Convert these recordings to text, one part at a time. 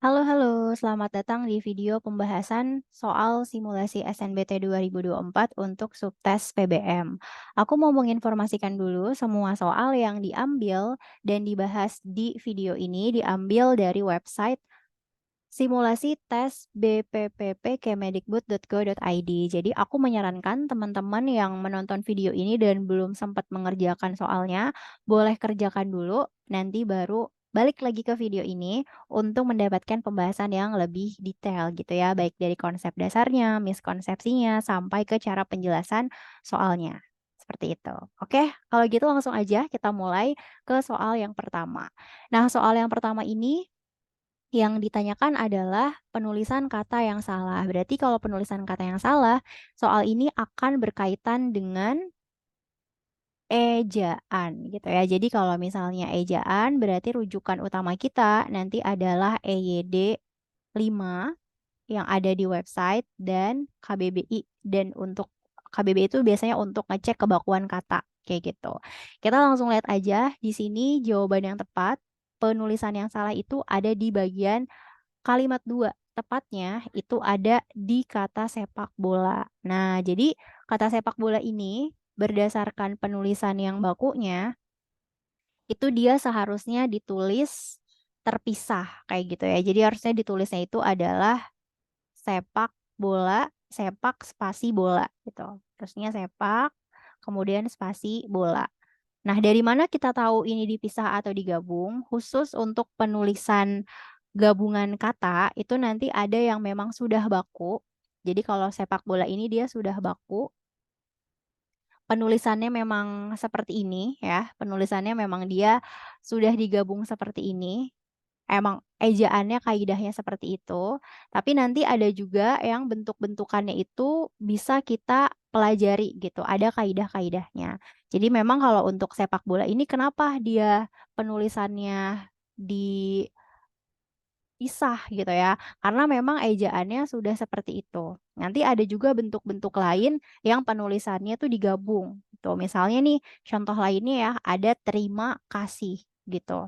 Halo, halo. Selamat datang di video pembahasan soal simulasi SNBT 2024 untuk subtes PBM. Aku mau menginformasikan dulu semua soal yang diambil dan dibahas di video ini diambil dari website simulasi tes bppp.kemedikbud.go.id. Jadi aku menyarankan teman-teman yang menonton video ini dan belum sempat mengerjakan soalnya, boleh kerjakan dulu, nanti baru balik lagi ke video ini untuk mendapatkan pembahasan yang lebih detail gitu ya, baik dari konsep dasarnya, miskonsepsinya, sampai ke cara penjelasan soalnya. Seperti itu. Oke, kalau gitu langsung aja kita mulai ke soal yang pertama. Nah, soal yang pertama ini yang ditanyakan adalah penulisan kata yang salah. Berarti kalau penulisan kata yang salah, soal ini akan berkaitan dengan ejaan gitu ya. Jadi kalau misalnya ejaan berarti rujukan utama kita nanti adalah EYD 5 yang ada di website dan KBBI. Dan untuk KBBI itu biasanya untuk ngecek kebakuan kata kayak gitu. Kita langsung lihat aja di sini jawaban yang tepat. Penulisan yang salah itu ada di bagian kalimat 2, tepatnya itu ada di kata sepak bola. Nah, jadi kata sepak bola ini berdasarkan penulisan yang bakunya, itu dia seharusnya ditulis terpisah kayak gitu ya. Jadi harusnya ditulisnya itu adalah sepak bola, sepak spasi bola gitu. Terusnya sepak, kemudian spasi bola. Nah, dari mana kita tahu ini dipisah atau digabung? Khusus untuk penulisan gabungan kata, itu nanti ada yang memang sudah baku. Jadi kalau sepak bola ini dia sudah baku, penulisannya memang seperti ini ya. Penulisannya memang dia sudah digabung seperti ini. Emang ejaannya kaidahnya seperti itu. Tapi nanti ada juga yang bentuk-bentukannya itu bisa kita pelajari gitu. Ada kaidah-kaidahnya. Jadi memang kalau untuk sepak bola ini kenapa dia penulisannya dipisah gitu ya. Karena memang ejaannya sudah seperti itu. Nanti ada juga bentuk-bentuk lain yang penulisannya tuh digabung. Gitu. Misalnya nih contoh lainnya ya ada terima kasih gitu.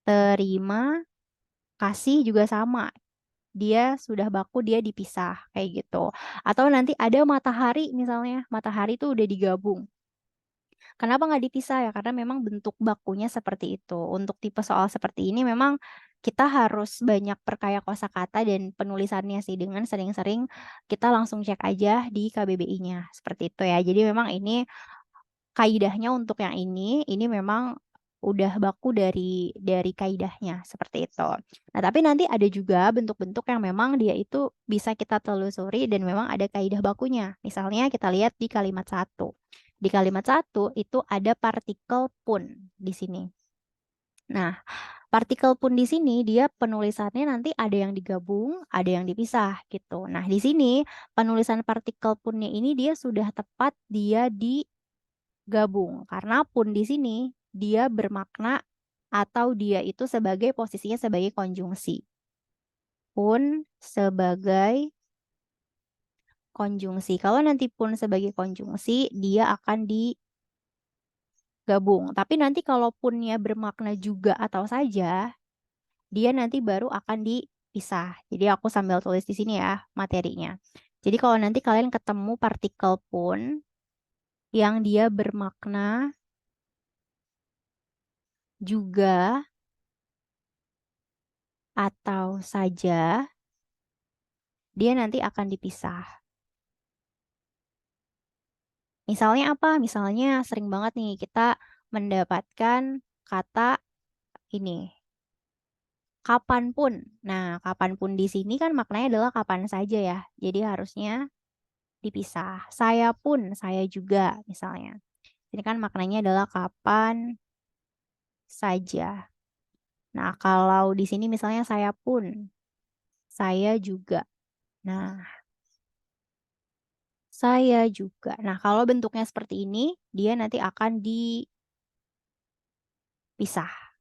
Terima kasih juga sama. Dia sudah baku, dia dipisah kayak gitu. Atau nanti ada matahari misalnya, matahari itu udah digabung. Kenapa nggak dipisah ya? Karena memang bentuk bakunya seperti itu. Untuk tipe soal seperti ini memang kita harus banyak perkaya kosakata dan penulisannya sih dengan sering-sering kita langsung cek aja di KBBI-nya. Seperti itu ya. Jadi memang ini kaidahnya untuk yang ini memang udah baku dari kaidahnya, seperti itu. Nah, tapi nanti ada juga bentuk-bentuk yang memang dia itu bisa kita telusuri dan memang ada kaidah bakunya. Misalnya kita lihat di kalimat satu. Di kalimat satu itu ada partikel pun di sini. Nah, partikel pun di sini dia penulisannya nanti ada yang digabung, ada yang dipisah gitu. Nah, di sini penulisan partikel punnya ini dia sudah tepat dia digabung. Karena pun di sini dia bermakna atau dia itu sebagai posisinya sebagai konjungsi. Pun sebagai konjungsi. Kalau nanti pun sebagai konjungsi, dia akan digabung. Tapi nanti kalau punnya bermakna juga atau saja, dia nanti baru akan dipisah. Jadi aku sambil tulis di sini ya materinya. Jadi kalau nanti kalian ketemu partikel pun yang dia bermakna juga atau saja, dia nanti akan dipisah. Misalnya apa? Misalnya sering banget nih kita mendapatkan kata ini, kapanpun. Nah, kapanpun di sini kan maknanya adalah kapan saja ya. Jadi harusnya dipisah. Saya pun, saya juga misalnya. Ini kan maknanya adalah kapan saja. Nah, kalau di sini misalnya saya pun, saya juga. Nah, saya juga. Nah, kalau bentuknya seperti ini, dia nanti akan dipisah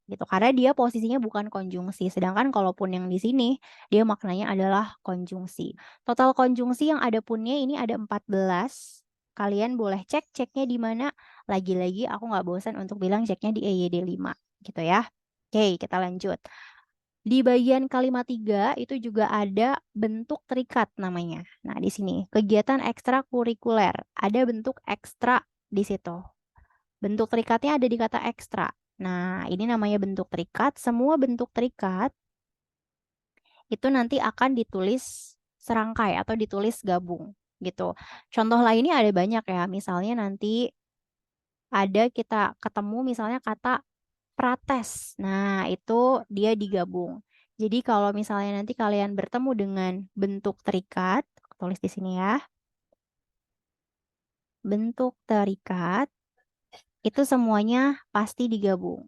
gitu. Karena dia posisinya bukan konjungsi. Sedangkan kalaupun yang di sini, dia maknanya adalah konjungsi. Total konjungsi yang ada punnya ini ada 14. Kalian boleh ceknya di mana. Lagi-lagi aku nggak bosan untuk bilang ceknya di EYD 5 gitu ya. Oke, kita lanjut. Di bagian kalimat 3 itu juga ada bentuk terikat namanya. Nah, di sini kegiatan ekstrakurikuler, ada bentuk ekstra di situ. Bentuk terikatnya ada di kata ekstra. Nah, ini namanya bentuk terikat. Semua bentuk terikat itu nanti akan ditulis serangkai atau ditulis gabung gitu. Contoh lainnya ada banyak ya. Misalnya nanti ada kita ketemu misalnya kata prates. Nah, itu dia digabung. Jadi kalau misalnya nanti kalian bertemu dengan bentuk terikat, aku tulis di sini ya. Bentuk terikat itu semuanya pasti digabung.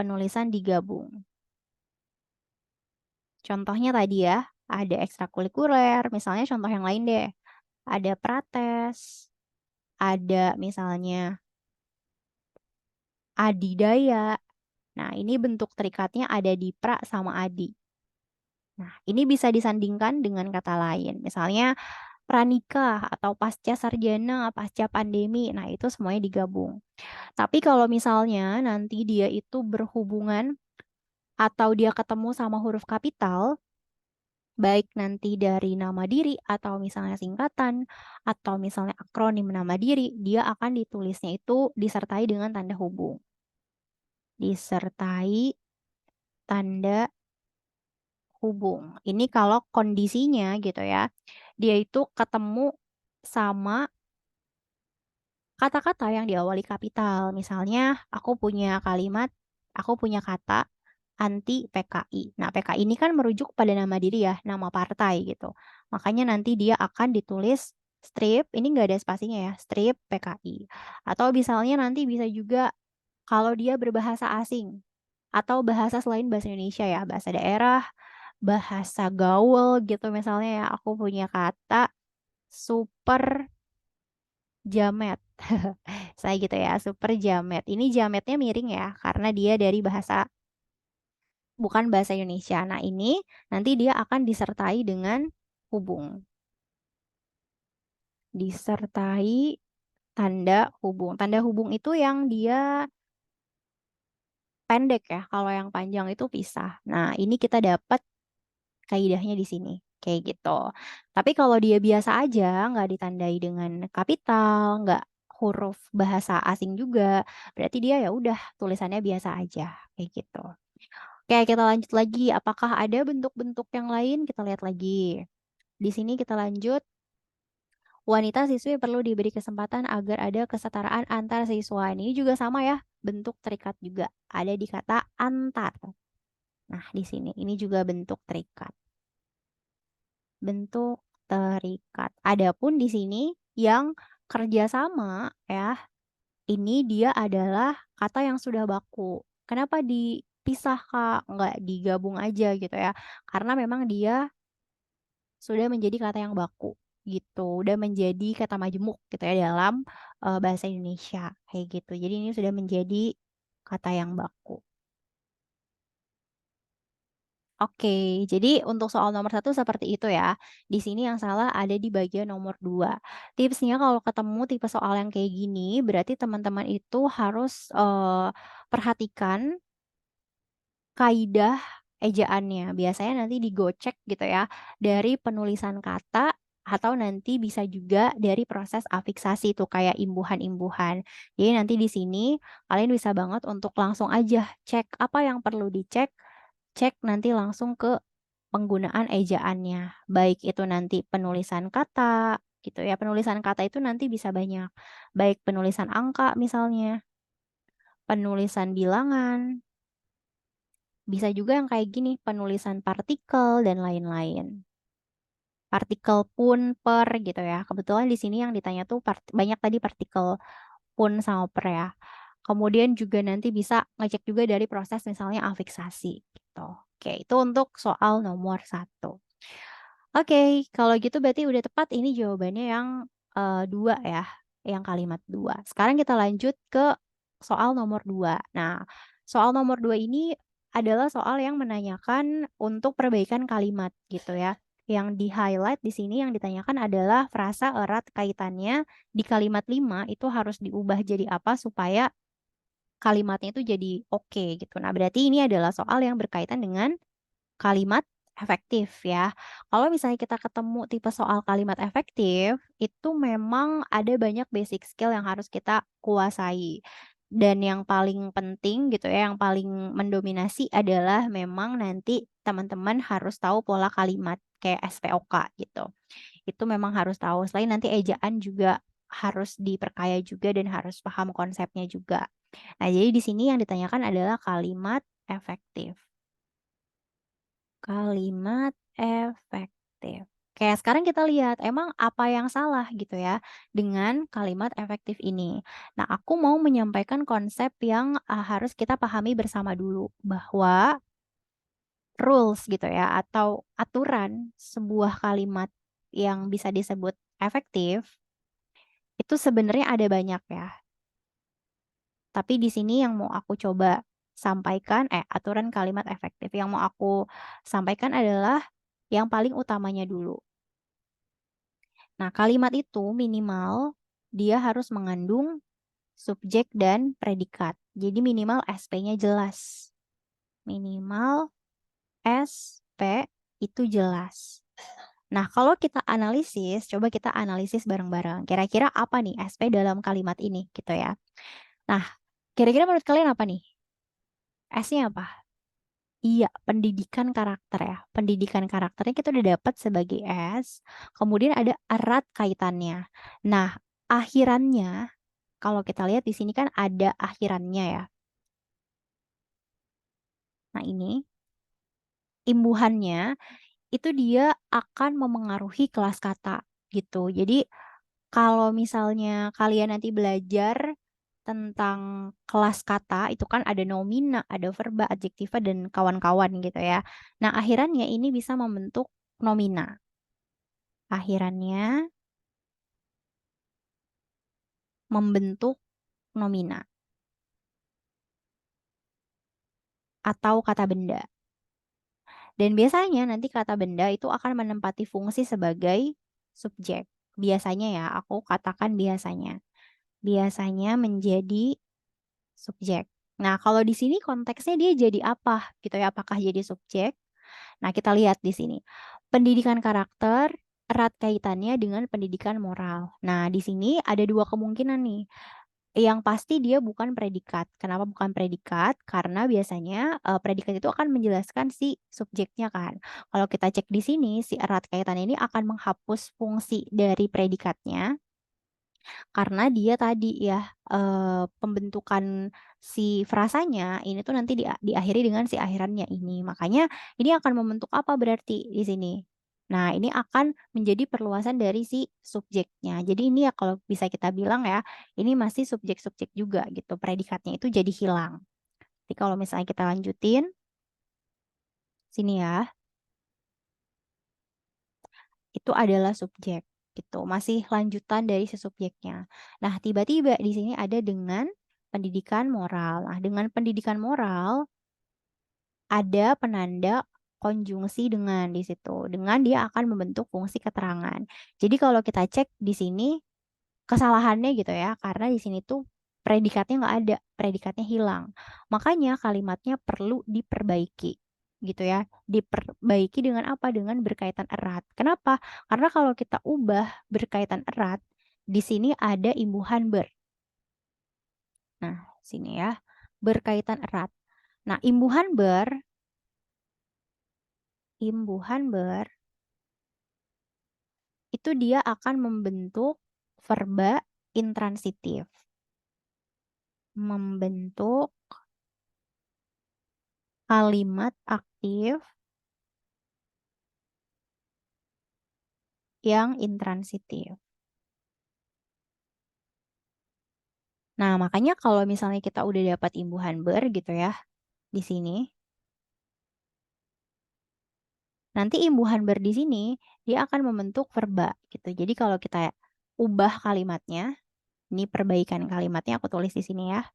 Penulisan digabung. Contohnya tadi ya, ada ekstrakurikuler, misalnya contoh yang lain deh. Ada prates, ada misalnya adidaya. Nah, ini bentuk terikatnya ada di pra sama adi. Nah, ini bisa disandingkan dengan kata lain. Misalnya pranikah atau pasca sarjana, pasca pandemi. Nah, itu semuanya digabung. Tapi kalau misalnya nanti dia itu berhubungan atau dia ketemu sama huruf kapital, baik nanti dari nama diri atau misalnya singkatan atau misalnya akronim nama diri, dia akan ditulisnya itu disertai dengan tanda hubung. Disertai tanda hubung. Ini kalau kondisinya gitu ya, dia itu ketemu sama kata-kata yang diawali kapital. Misalnya aku punya kata anti PKI. Nah, PKI ini kan merujuk pada nama diri ya, nama partai gitu. Makanya nanti dia akan ditulis strip, ini nggak ada spasinya ya, strip PKI. Atau misalnya nanti bisa juga kalau dia berbahasa asing atau bahasa selain bahasa Indonesia ya, bahasa daerah, bahasa gaul gitu misalnya ya, aku punya kata super jamet. Saya gitu ya, super jamet. Ini jametnya miring ya, karena dia dari bahasa bukan bahasa Indonesia. Nah, ini nanti dia akan disertai dengan hubung. Disertai tanda hubung. Tanda hubung itu yang dia pendek ya. Kalau yang panjang itu pisah. Nah, ini kita dapat kaidahnya di sini. Kayak gitu. Tapi kalau dia biasa aja, nggak ditandai dengan kapital, nggak huruf bahasa asing juga, berarti dia ya udah tulisannya biasa aja. Kayak gitu. Oke, kita lanjut lagi. Apakah ada bentuk-bentuk yang lain? Kita lihat lagi. Di sini kita lanjut. Wanita siswi perlu diberi kesempatan agar ada kesetaraan antar siswa. Ini juga sama ya, bentuk terikat juga. Ada di kata antar. Nah, di sini ini juga bentuk terikat. Bentuk terikat. Adapun di sini yang kerjasama ya, ini dia adalah kata yang sudah baku. Kenapa dipisah Kak? Nggak digabung aja gitu ya. Karena memang dia sudah menjadi kata yang baku gitu, udah menjadi kata majemuk gitu ya dalam bahasa Indonesia kayak gitu. Jadi ini sudah menjadi kata yang baku. Oke, jadi untuk soal nomor satu seperti itu ya. Di sini yang salah ada di bagian nomor dua. Tipsnya kalau ketemu tipe soal yang kayak gini, berarti teman-teman itu harus perhatikan kaidah ejaannya. Biasanya nanti digocek gitu ya dari penulisan kata atau nanti bisa juga dari proses afiksasi tuh kayak imbuhan-imbuhan. Jadi nanti di sini kalian bisa banget untuk langsung aja cek apa yang perlu dicek, cek nanti langsung ke penggunaan ejaannya. Baik itu nanti penulisan kata gitu ya. Penulisan kata itu nanti bisa banyak. Baik penulisan angka misalnya, penulisan bilangan, bisa juga yang kayak gini, penulisan partikel dan lain-lain. Partikel pun, per gitu ya. Kebetulan di sini yang ditanya tuh banyak tadi partikel pun sama per ya. Kemudian juga nanti bisa ngecek juga dari proses misalnya afiksasi gitu. Oke, itu untuk soal nomor satu. Oke, kalau gitu berarti udah tepat ini jawabannya yang dua ya, yang kalimat dua. Sekarang kita lanjut ke soal nomor dua. Nah, soal nomor dua ini adalah soal yang menanyakan untuk perbaikan kalimat gitu ya. Yang di-highlight di sini yang ditanyakan adalah frasa erat kaitannya di kalimat 5 itu harus diubah jadi apa supaya kalimatnya itu jadi oke gitu. Nah, berarti ini adalah soal yang berkaitan dengan kalimat efektif ya. Kalau misalnya kita ketemu tipe soal kalimat efektif, itu memang ada banyak basic skill yang harus kita kuasai. Dan yang paling penting gitu ya, yang paling mendominasi adalah memang nanti teman-teman harus tahu pola kalimat kayak SPOK gitu. Itu memang harus tahu. Selain nanti ejaan juga harus diperkaya juga dan harus paham konsepnya juga. Nah, jadi di sini yang ditanyakan adalah kalimat efektif. Kalimat efektif. Oke, sekarang kita lihat emang apa yang salah gitu ya dengan kalimat efektif ini. Nah, aku mau menyampaikan konsep yang harus kita pahami bersama dulu bahwa rules gitu ya atau aturan sebuah kalimat yang bisa disebut efektif itu sebenarnya ada banyak ya. Tapi di sini yang mau aku coba sampaikan, aturan kalimat efektif yang mau aku sampaikan adalah yang paling utamanya dulu. Nah, kalimat itu minimal dia harus mengandung subjek dan predikat. Jadi minimal SP-nya jelas. Minimal SP itu jelas. Nah, kalau kita analisis, coba kita analisis bareng-bareng. Kira-kira apa nih SP dalam kalimat ini gitu ya. Nah, kira-kira menurut kalian apa nih? S-nya apa? Iya, pendidikan karakter ya. Pendidikan karakternya kita udah dapat sebagai S. Kemudian ada erat kaitannya. Nah, akhirannya, kalau kita lihat di sini kan ada akhirannya ya. Nah, ini imbuhannya itu dia akan memengaruhi kelas kata gitu. Jadi, kalau misalnya kalian nanti belajar tentang kelas kata, itu kan ada nomina, ada verba, adjektiva, dan kawan-kawan gitu ya. Nah, akhirannya ini bisa membentuk nomina. Akhirannya membentuk nomina atau kata benda. Dan biasanya nanti kata benda itu akan menempati fungsi sebagai subjek. Biasanya ya, aku katakan biasanya. Biasanya menjadi subjek. Nah, kalau di sini konteksnya dia jadi apa gitu ya? Apakah jadi subjek? Nah, kita lihat di sini. Pendidikan karakter erat kaitannya dengan pendidikan moral. Nah, di sini ada dua kemungkinan nih. Yang pasti dia bukan predikat. Kenapa bukan predikat? Karena biasanya predikat itu akan menjelaskan si subjeknya kan. Kalau kita cek di sini, si erat kaitan ini akan menghapus fungsi dari predikatnya karena dia tadi ya pembentukan si frasanya ini tuh nanti diakhiri dengan si akhirannya ini. Makanya ini akan membentuk apa berarti di sini? Nah, ini akan menjadi perluasan dari si subjeknya. Jadi ini ya kalau bisa kita bilang ya, ini masih subjek-subjek juga gitu. Predikatnya itu jadi hilang. Jadi kalau misalnya kita lanjutin sini ya, itu adalah subjek gitu. Masih lanjutan dari si subjeknya. Nah, tiba-tiba di sini ada dengan pendidikan moral. Nah, dengan pendidikan moral ada penanda konjungsi dengan di situ. Dengan dia akan membentuk fungsi keterangan. Jadi kalau kita cek di sini kesalahannya gitu ya, karena di sini tuh predikatnya nggak ada, predikatnya hilang. Makanya kalimatnya perlu diperbaiki gitu ya. Diperbaiki dengan apa? Dengan berkaitan erat. Kenapa? Karena kalau kita ubah berkaitan erat, di sini ada imbuhan ber. Nah, sini ya, berkaitan erat. Nah, imbuhan ber itu dia akan membentuk verba intransitif. Membentuk kalimat aktif yang intransitif. Nah, makanya kalau misalnya kita udah dapat imbuhan ber gitu ya di sini, nanti imbuhan ber di sini dia akan membentuk verba gitu. Jadi kalau kita ubah kalimatnya, ini perbaikan kalimatnya aku tulis di sini ya.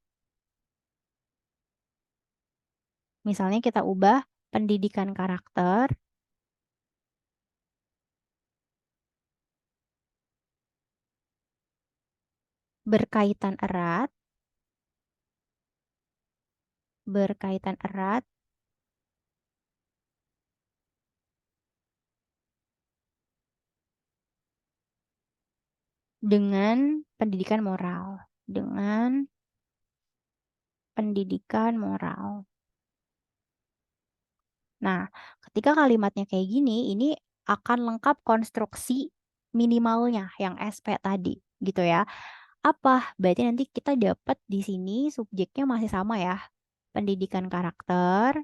Misalnya kita ubah pendidikan karakter berkaitan erat berkaitan erat dengan pendidikan moral. Dengan pendidikan moral. Nah, ketika kalimatnya kayak gini, ini akan lengkap konstruksi minimalnya yang SP tadi, gitu ya. Apa? Berarti nanti kita dapat di sini subjeknya masih sama ya. Pendidikan karakter,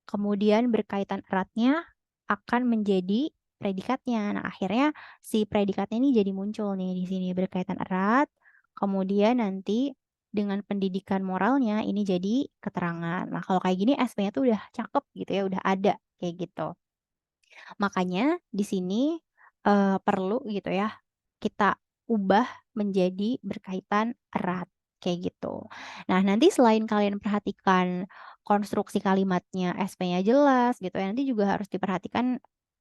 kemudian berkaitan eratnya akan menjadi predikatnya. Nah, akhirnya si predikatnya ini jadi muncul nih di sini berkaitan erat, kemudian nanti dengan pendidikan moralnya ini jadi keterangan. Nah, kalau kayak gini SP-nya tuh udah cakep gitu ya, udah ada kayak gitu. Makanya di sini perlu gitu ya kita ubah menjadi berkaitan erat kayak gitu. Nah, nanti selain kalian perhatikan konstruksi kalimatnya, SP-nya jelas gitu ya, nanti juga harus diperhatikan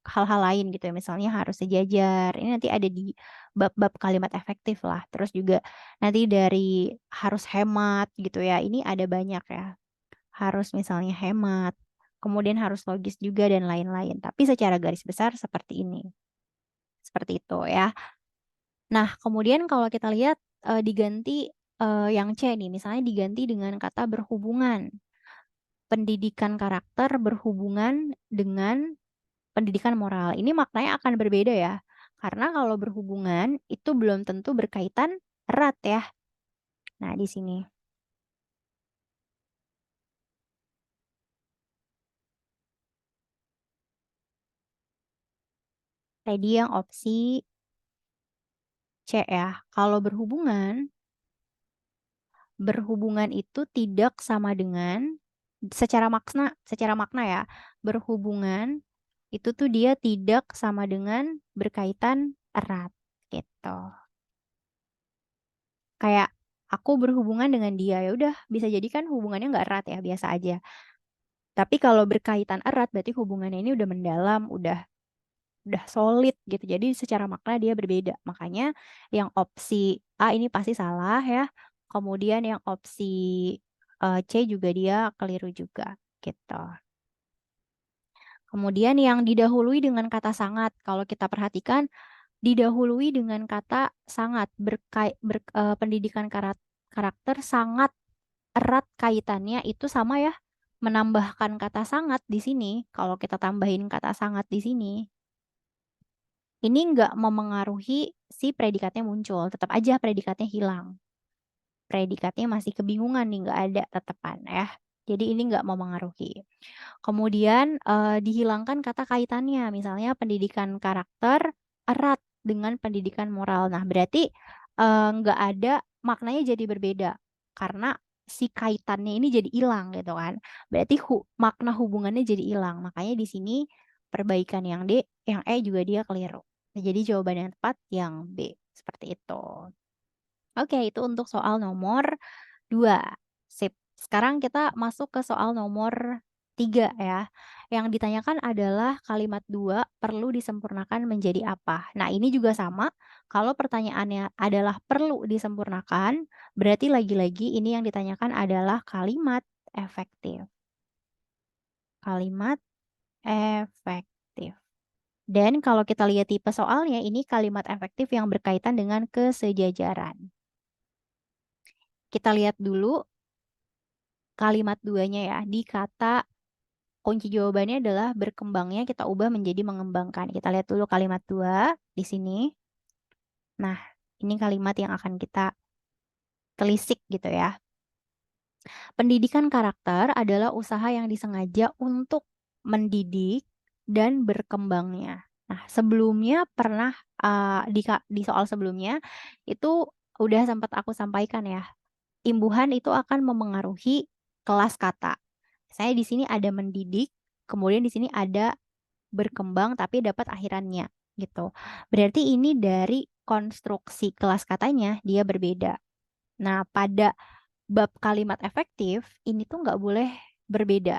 hal-hal lain gitu ya. Misalnya harus sejajar. Ini nanti ada di bab-bab kalimat efektif lah. Terus juga nanti dari harus hemat gitu ya. Ini ada banyak ya. Harus misalnya hemat, kemudian harus logis juga dan lain-lain. Tapi secara garis besar seperti ini. Seperti itu ya. Nah, kemudian kalau kita lihat diganti yang C nih, misalnya diganti dengan kata berhubungan. Pendidikan karakter berhubungan dengan pendidikan moral. Ini maknanya akan berbeda ya. Karena kalau berhubungan itu belum tentu berkaitan erat ya. Nah, di sini. Tadi yang opsi C ya. Kalau berhubungan itu tidak sama dengan secara makna ya. Berhubungan itu tuh dia tidak sama dengan berkaitan erat gitu. Kayak aku berhubungan dengan dia ya udah bisa jadi kan hubungannya nggak erat ya biasa aja. Tapi kalau berkaitan erat berarti hubungannya ini udah mendalam, udah solid gitu. Jadi secara makna dia berbeda. Makanya yang opsi A ini pasti salah ya. Kemudian yang opsi C juga dia keliru juga gitu. Kemudian yang didahului dengan kata sangat. Kalau kita perhatikan didahului dengan kata sangat pendidikan karakter sangat erat kaitannya itu sama ya. Menambahkan kata sangat di sini. Kalau kita tambahin kata sangat di sini ini nggak memengaruhi si predikatnya muncul. Tetap aja predikatnya hilang. Predikatnya masih kebingungan nih, nggak ada tetepan ya. Jadi ini nggak memengaruhi. Kemudian dihilangkan kata kaitannya. Misalnya pendidikan karakter erat dengan pendidikan moral. Nah, berarti nggak ada maknanya jadi berbeda. Karena si kaitannya ini jadi hilang gitu kan. Berarti makna hubungannya jadi hilang. Makanya di sini perbaikan yang D, yang E juga dia keliru. Nah, jadi jawaban yang tepat yang B. Seperti itu. Oke, itu untuk soal nomor 2. Sip. Sekarang kita masuk ke soal nomor 3 ya. Yang ditanyakan adalah kalimat 2 perlu disempurnakan menjadi apa? Nah, ini juga sama. Kalau pertanyaannya adalah perlu disempurnakan, berarti lagi-lagi ini yang ditanyakan adalah kalimat efektif. Kalimat efektif. Dan kalau kita lihat tipe soalnya, ini kalimat efektif yang berkaitan dengan kesejajaran. Kita lihat dulu kalimat duanya ya. Di kata kunci jawabannya adalah berkembangnya kita ubah menjadi mengembangkan. Kita lihat dulu kalimat 2 di sini. Nah, ini kalimat yang akan kita telisik gitu ya. Pendidikan karakter adalah usaha yang disengaja untuk mendidik dan berkembangnya. Nah, sebelumnya pernah di soal sebelumnya itu udah sempat aku sampaikan ya. Imbuhan itu akan memengaruhi kelas kata. Saya di sini ada mendidik, kemudian di sini ada berkembang tapi dapat akhirannya gitu. Berarti ini dari konstruksi kelas katanya dia berbeda. Nah, pada bab kalimat efektif ini tuh nggak boleh berbeda.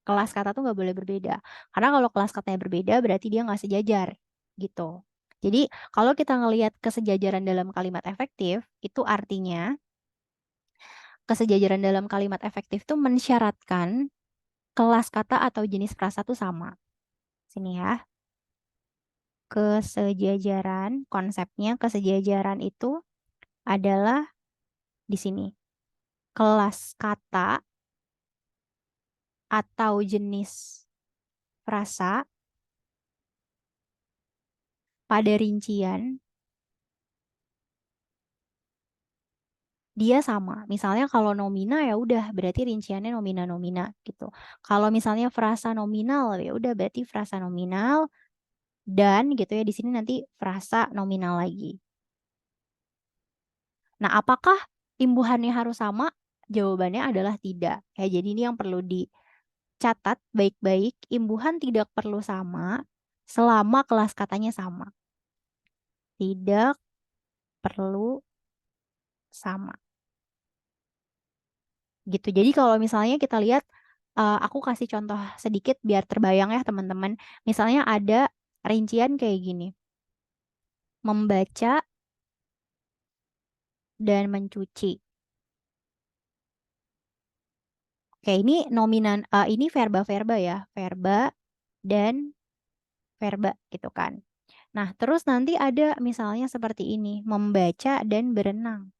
Kelas kata tuh nggak boleh berbeda. Karena kalau kelas katanya berbeda berarti dia nggak sejajar gitu. Jadi kalau kita ngelihat kesejajaran dalam kalimat efektif itu artinya kesejajaran dalam kalimat efektif itu mensyaratkan kelas kata atau jenis frasa tuh sama. Sini ya. Kesejajaran, konsepnya kesejajaran itu adalah di sini. Kelas kata atau jenis frasa pada rincian dia sama. Misalnya kalau nomina ya udah berarti rinciannya nomina-nomina gitu. Kalau misalnya frasa nominal ya udah berarti frasa nominal dan gitu ya di sini nanti frasa nominal lagi. Nah, apakah imbuhannya harus sama? Jawabannya adalah tidak. Ya, jadi ini yang perlu dicatat baik-baik. Imbuhan tidak perlu sama selama kelas katanya sama. Tidak perlu sama. Gitu. Jadi kalau misalnya kita lihat, aku kasih contoh sedikit biar terbayang ya teman-teman. Misalnya ada rincian kayak gini. Membaca dan mencuci. Oke, ini nominan, ini verba-verba ya. Verba dan verba gitu kan. Nah, terus nanti ada misalnya seperti ini, membaca dan berenang.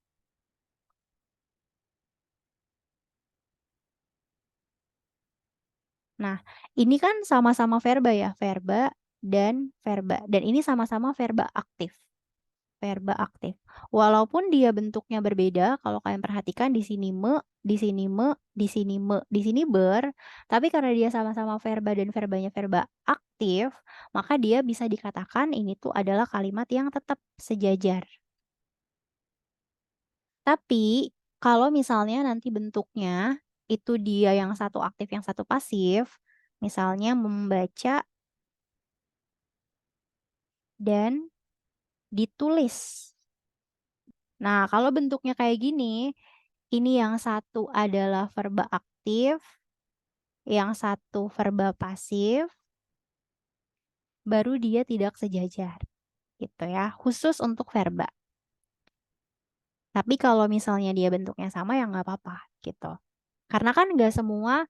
Nah, ini kan sama-sama verba ya, verba dan verba. Dan ini sama-sama verba aktif. Verba aktif. Walaupun dia bentuknya berbeda, kalau kalian perhatikan di sini me, di sini me, di sini me, di sini ber, tapi karena dia sama-sama verba dan verbanya verba aktif, maka dia bisa dikatakan ini tuh adalah kalimat yang tetap sejajar. Tapi kalau misalnya nanti bentuknya itu dia yang satu aktif, yang satu pasif, misalnya membaca dan ditulis. Nah, kalau bentuknya kayak gini, ini yang satu adalah verba aktif, yang satu verba pasif, baru dia tidak sejajar. Gitu ya, khusus untuk verba. Tapi kalau misalnya dia bentuknya sama ya nggak apa-apa gitu. Karena kan nggak semua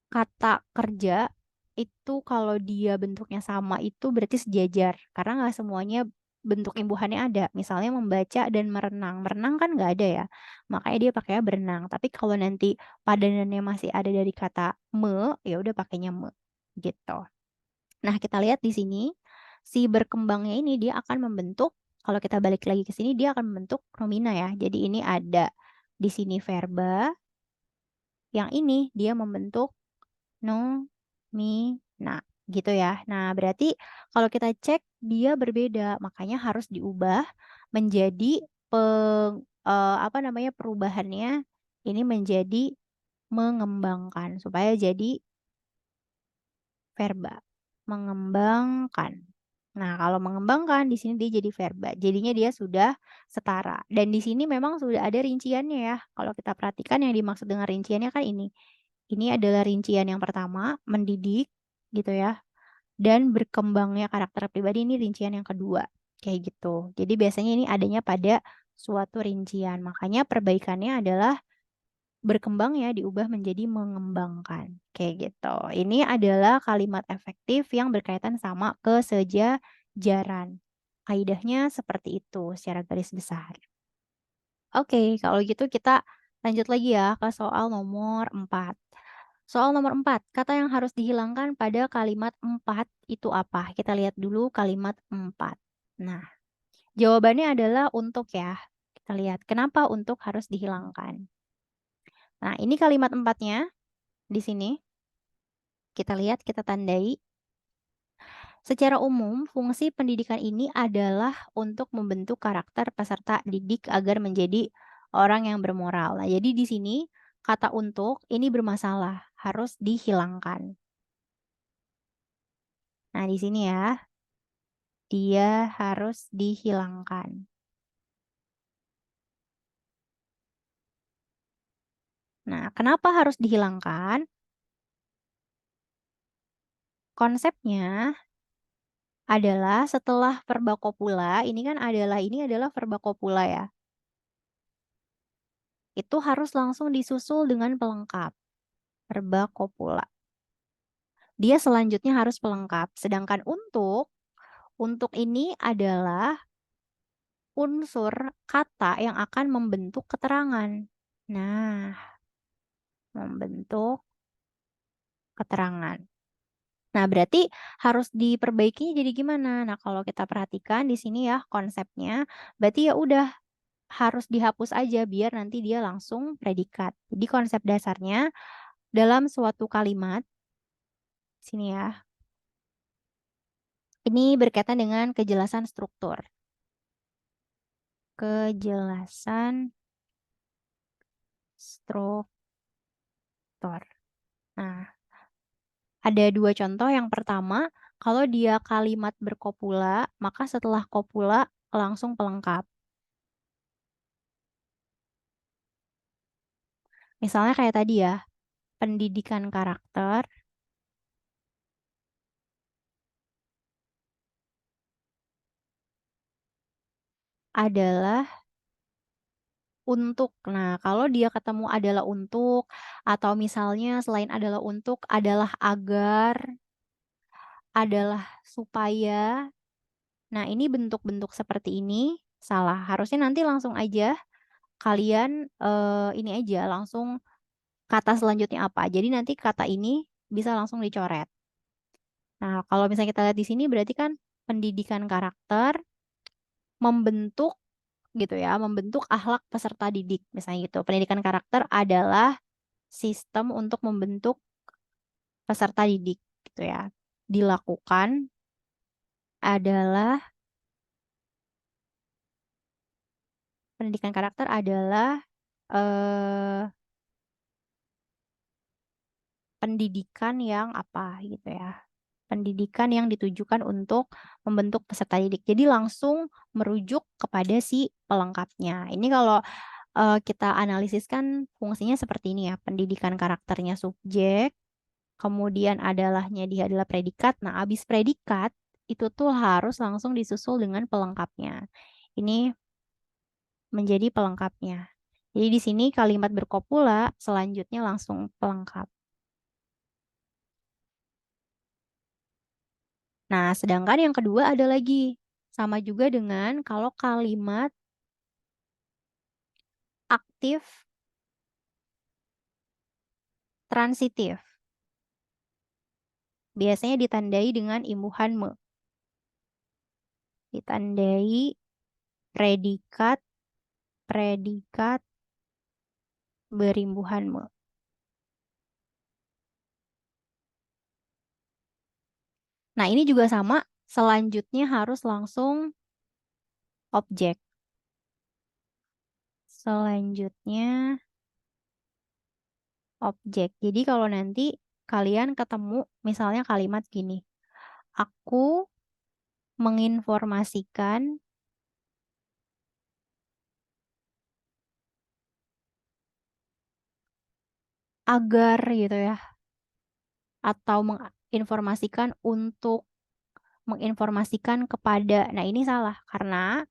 kata kerja itu kalau dia bentuknya sama itu berarti sejajar. Karena nggak semuanya bentuk imbuhannya ada. Misalnya membaca dan merenang. Merenang kan nggak ada ya. Makanya dia pakainya berenang. Tapi kalau nanti padanannya masih ada dari kata me, ya udah pakainya me. Gitu. Nah, kita lihat di sini si berkembangnya ini dia akan membentuk, kalau kita balik lagi ke sini dia akan membentuk nomina ya. Jadi ini ada di sini verba, yang ini dia membentuk nomina gitu ya. Nah, berarti kalau kita cek dia berbeda, makanya harus diubah menjadi apa namanya perubahannya ini menjadi mengembangkan supaya jadi verba. Mengembangkan. Nah, kalau mengembangkan di sini dia jadi verba. Jadinya dia sudah setara. Dan di sini memang sudah ada rinciannya ya. Kalau kita perhatikan yang dimaksud dengan rinciannya kan ini. Ini adalah rincian yang pertama, mendidik gitu ya. Dan berkembangnya karakter pribadi ini rincian yang kedua. Kayak gitu. Jadi biasanya ini adanya pada suatu rincian. Makanya perbaikannya adalah berkembang ya diubah menjadi mengembangkan. Kayak gitu. Ini adalah kalimat efektif yang berkaitan sama kesejajaran. Kaidahnya seperti itu secara garis besar. Oke, kalau gitu kita lanjut lagi ya ke soal nomor 4. Soal nomor 4, kata yang harus dihilangkan pada kalimat 4 itu apa? Kita lihat dulu kalimat 4. Nah, jawabannya adalah untuk ya. Kita lihat kenapa untuk harus dihilangkan. Nah, ini kalimat 4-nya di sini. Kita lihat, kita tandai. Secara umum, fungsi pendidikan ini adalah untuk membentuk karakter peserta didik agar menjadi orang yang bermoral. Nah, jadi di sini kata untuk ini bermasalah, harus dihilangkan. Nah, di sini ya, dia harus dihilangkan. Nah, kenapa harus dihilangkan? Konsepnya adalah setelah verba copula, ini adalah verba copula ya. itu harus langsung disusul dengan pelengkap. Verba copula. Dia selanjutnya harus pelengkap. Sedangkan untuk ini adalah unsur kata yang akan membentuk keterangan. Nah, membentuk keterangan. Nah, berarti harus diperbaikinya jadi gimana? Nah, kalau kita perhatikan di sini ya konsepnya, berarti ya udah harus dihapus aja biar nanti dia langsung predikat. Jadi konsep dasarnya dalam suatu kalimat, sini ya, ini berkaitan dengan kejelasan struktur. Kejelasan struktur. Nah, ada dua contoh. Yang pertama, kalau dia kalimat berkopula, maka setelah kopula langsung pelengkap. Misalnya kayak tadi ya, pendidikan karakter adalah untuk. Nah, kalau dia ketemu adalah untuk, atau misalnya selain adalah untuk, adalah agar, adalah supaya. Nah, ini bentuk-bentuk seperti ini salah. Harusnya nanti langsung aja kalian ini aja langsung kata selanjutnya apa. Jadi nanti kata ini bisa langsung dicoret. Nah, kalau misalnya kita lihat di sini berarti kan pendidikan karakter membentuk gitu ya, membentuk akhlak peserta didik. Misalnya gitu. Pendidikan karakter adalah sistem untuk membentuk peserta didik gitu ya. Dilakukan adalah pendidikan karakter adalah eh, pendidikan yang apa gitu ya. Pendidikan yang ditujukan untuk membentuk peserta didik. Jadi langsung merujuk kepada si pelengkapnya. Ini kalau kita analisis kan fungsinya seperti ini ya. Pendidikan karakternya subjek, kemudian adalahnya dia adalah predikat. Nah, habis predikat itu tuh harus langsung disusul dengan pelengkapnya. Ini menjadi pelengkapnya. Jadi di sini kalimat berkopula selanjutnya langsung pelengkap. Nah, sedangkan yang kedua ada lagi. Sama juga dengan kalau kalimat aktif transitif. Biasanya ditandai dengan imbuhan me. Ditandai predikat, predikat berimbuhan me. Nah, ini juga sama. Selanjutnya harus langsung objek. Selanjutnya objek. Jadi kalau nanti kalian ketemu misalnya kalimat gini. Aku menginformasikan agar gitu ya. Atau menginformasikan untuk menginformasikan kepada. Nah, ini salah karena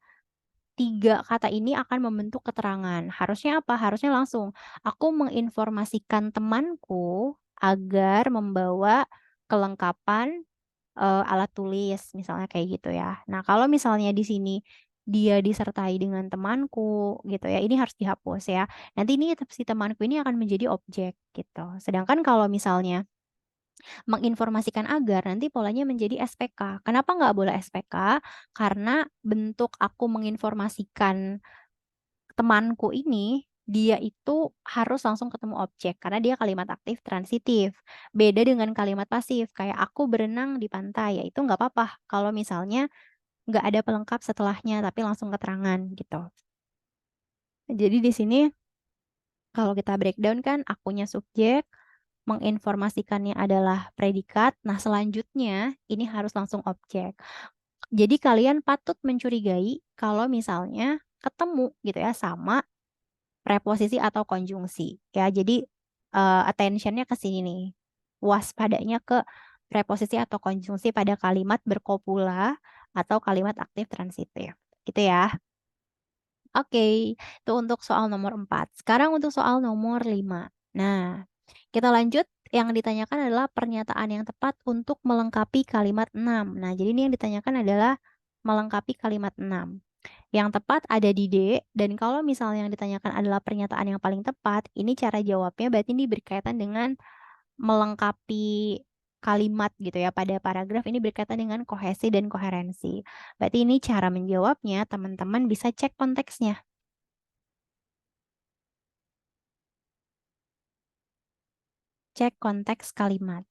tiga kata ini akan membentuk keterangan. Harusnya apa? Harusnya langsung. Aku menginformasikan temanku agar membawa kelengkapan alat tulis, misalnya kayak gitu ya. Nah, kalau misalnya di sini dia disertai dengan temanku gitu ya, ini harus dihapus ya. Nanti ini si temanku ini akan menjadi objek gitu. Sedangkan kalau misalnya menginformasikan agar nanti polanya menjadi SPK. Kenapa nggak boleh SPK? Karena bentuk aku menginformasikan temanku ini, dia itu harus langsung ketemu objek karena dia kalimat aktif transitif. Beda dengan kalimat pasif, kayak aku berenang di pantai, ya itu nggak apa-apa kalau misalnya nggak ada pelengkap setelahnya tapi langsung keterangan gitu. Jadi di sini kalau kita breakdown kan akunya subjek, menginformasikannya adalah predikat. Nah, selanjutnya ini harus langsung objek. Jadi kalian patut mencurigai kalau misalnya ketemu gitu ya sama preposisi atau konjungsi. Ya, jadi attentionnya ke sini nih. Waspadanya ke preposisi atau konjungsi pada kalimat berkopula atau kalimat aktif transitif. Gitu ya. Oke, itu untuk soal nomor 4. Sekarang untuk soal nomor 5. Nah, kita lanjut. Yang ditanyakan adalah pernyataan yang tepat untuk melengkapi kalimat 6. Nah, jadi ini yang ditanyakan adalah melengkapi kalimat 6. Yang tepat ada di D, dan kalau misalnya yang ditanyakan adalah pernyataan yang paling tepat, ini cara jawabnya berarti ini berkaitan dengan melengkapi kalimat gitu ya, pada paragraf ini berkaitan dengan kohesi dan koherensi. Berarti ini cara menjawabnya, teman-teman bisa cek konteksnya. Cek konteks kalimat.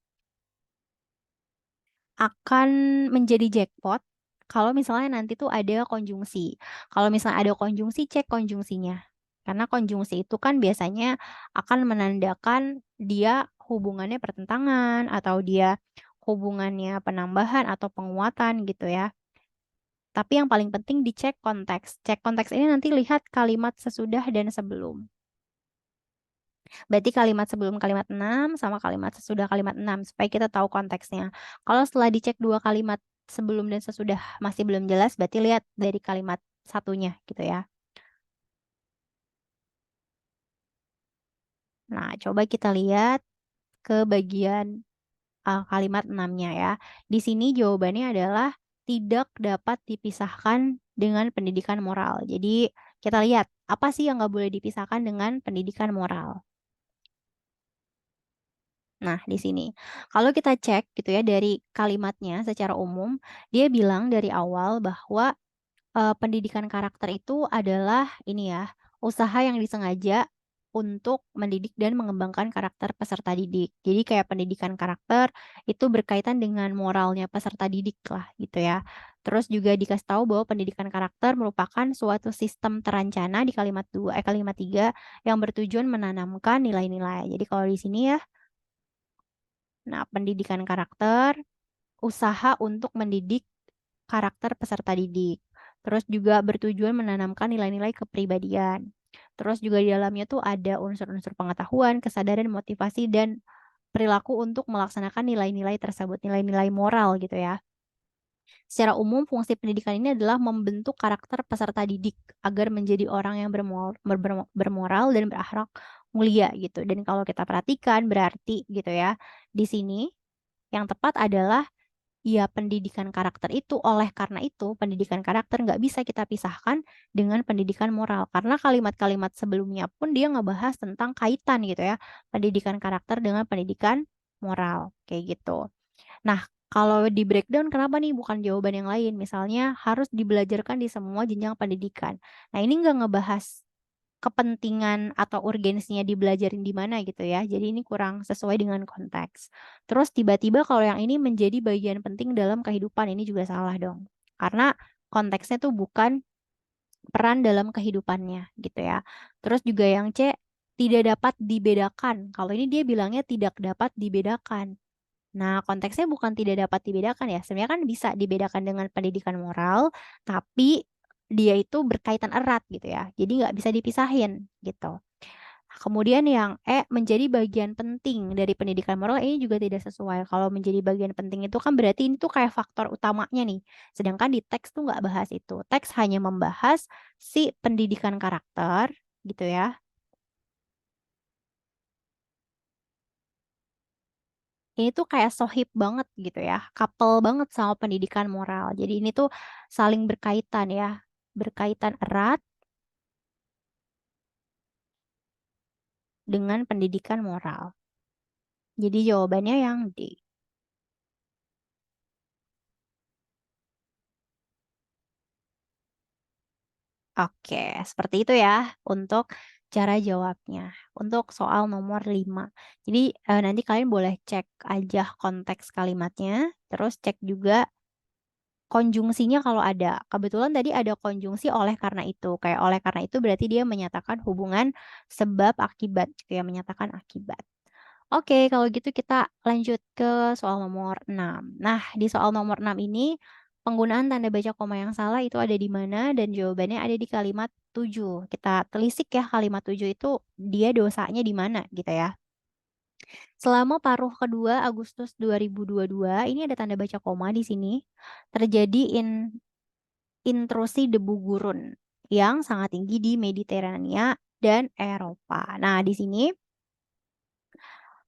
Akan menjadi jackpot kalau misalnya nanti tuh ada konjungsi. Kalau misalnya ada konjungsi, cek konjungsinya. Karena konjungsi itu kan biasanya akan menandakan dia hubungannya pertentangan atau dia hubungannya penambahan atau penguatan gitu ya. Tapi yang paling penting dicek konteks. Cek konteks ini nanti lihat kalimat sesudah dan sebelum. Berarti kalimat sebelum kalimat 6 sama kalimat sesudah kalimat 6 supaya kita tahu konteksnya. Kalau setelah dicek dua kalimat sebelum dan sesudah masih belum jelas, berarti lihat dari kalimat satunya gitu ya. Nah, coba kita lihat ke bagian kalimat 6-nya ya. Di sini jawabannya adalah tidak dapat dipisahkan dengan pendidikan moral. Jadi kita lihat apa sih yang nggak boleh dipisahkan dengan pendidikan moral. Nah, di sini. Kalau kita cek gitu ya dari kalimatnya secara umum, dia bilang dari awal bahwa, pendidikan karakter itu adalah ini ya, usaha yang disengaja untuk mendidik dan mengembangkan karakter peserta didik. Jadi kayak pendidikan karakter itu berkaitan dengan moralnya peserta didik lah gitu ya. Terus juga dikasih tahu bahwa pendidikan karakter merupakan suatu sistem terancana di kalimat 3 yang bertujuan menanamkan nilai-nilai. Jadi kalau di sini ya, nah, pendidikan karakter, usaha untuk mendidik karakter peserta didik. Terus juga bertujuan menanamkan nilai-nilai kepribadian. Terus juga di dalamnya tuh ada unsur-unsur pengetahuan, kesadaran, motivasi, dan perilaku untuk melaksanakan nilai-nilai tersebut, nilai-nilai moral gitu ya. Secara umum, fungsi pendidikan ini adalah membentuk karakter peserta didik agar menjadi orang yang bermoral dan berakhlak mulia gitu. Dan kalau kita perhatikan berarti gitu ya, di sini yang tepat adalah ya pendidikan karakter itu, oleh karena itu pendidikan karakter nggak bisa kita pisahkan dengan pendidikan moral. Karena kalimat-kalimat sebelumnya pun dia ngebahas tentang kaitan gitu ya, pendidikan karakter dengan pendidikan moral, kayak gitu. Nah, kalau di breakdown kenapa nih bukan jawaban yang lain? Misalnya harus dibelajarkan di semua jenjang pendidikan. Nah, ini nggak ngebahas kepentingan atau urgensinya dibelajarin di mana gitu ya. Jadi ini kurang sesuai dengan konteks. Terus tiba-tiba kalau yang ini menjadi bagian penting dalam kehidupan, ini juga salah dong. Karena konteksnya tuh bukan peran dalam kehidupannya gitu ya. Terus juga yang C, tidak dapat dibedakan. Kalau ini dia bilangnya tidak dapat dibedakan. Nah, konteksnya bukan tidak dapat dibedakan ya. Sebenarnya kan bisa dibedakan dengan pendidikan moral, tapi dia itu berkaitan erat gitu ya. Jadi nggak bisa dipisahin gitu. Nah, kemudian yang menjadi bagian penting dari pendidikan moral ini juga tidak sesuai. Kalau menjadi bagian penting itu kan berarti ini tuh kayak faktor utamanya nih. Sedangkan di teks tuh nggak bahas itu. Teks hanya membahas si pendidikan karakter gitu ya. Ini tuh kayak sohib banget gitu ya, couple banget sama pendidikan moral. Jadi ini tuh saling berkaitan ya, berkaitan erat dengan pendidikan moral. Jadi jawabannya yang D. Oke, seperti itu ya untuk cara jawabnya. Untuk soal nomor 5. Jadi nanti kalian boleh cek aja konteks kalimatnya, terus cek juga konjungsinya kalau ada. Kebetulan tadi ada konjungsi oleh karena itu. Kayak oleh karena itu berarti dia menyatakan hubungan sebab akibat gitu ya, menyatakan akibat. Oke, kalau gitu kita lanjut ke soal nomor 6. Nah, di soal nomor 6 ini penggunaan tanda baca koma yang salah itu ada di mana dan jawabannya ada di kalimat 7. Kita telisik ya kalimat 7 itu dia dosanya di mana gitu ya. Selama paruh kedua Agustus 2022, ini ada tanda baca koma di sini. Terjadi intrusi debu gurun. yang sangat tinggi di Mediterania dan Eropa. Nah, di sini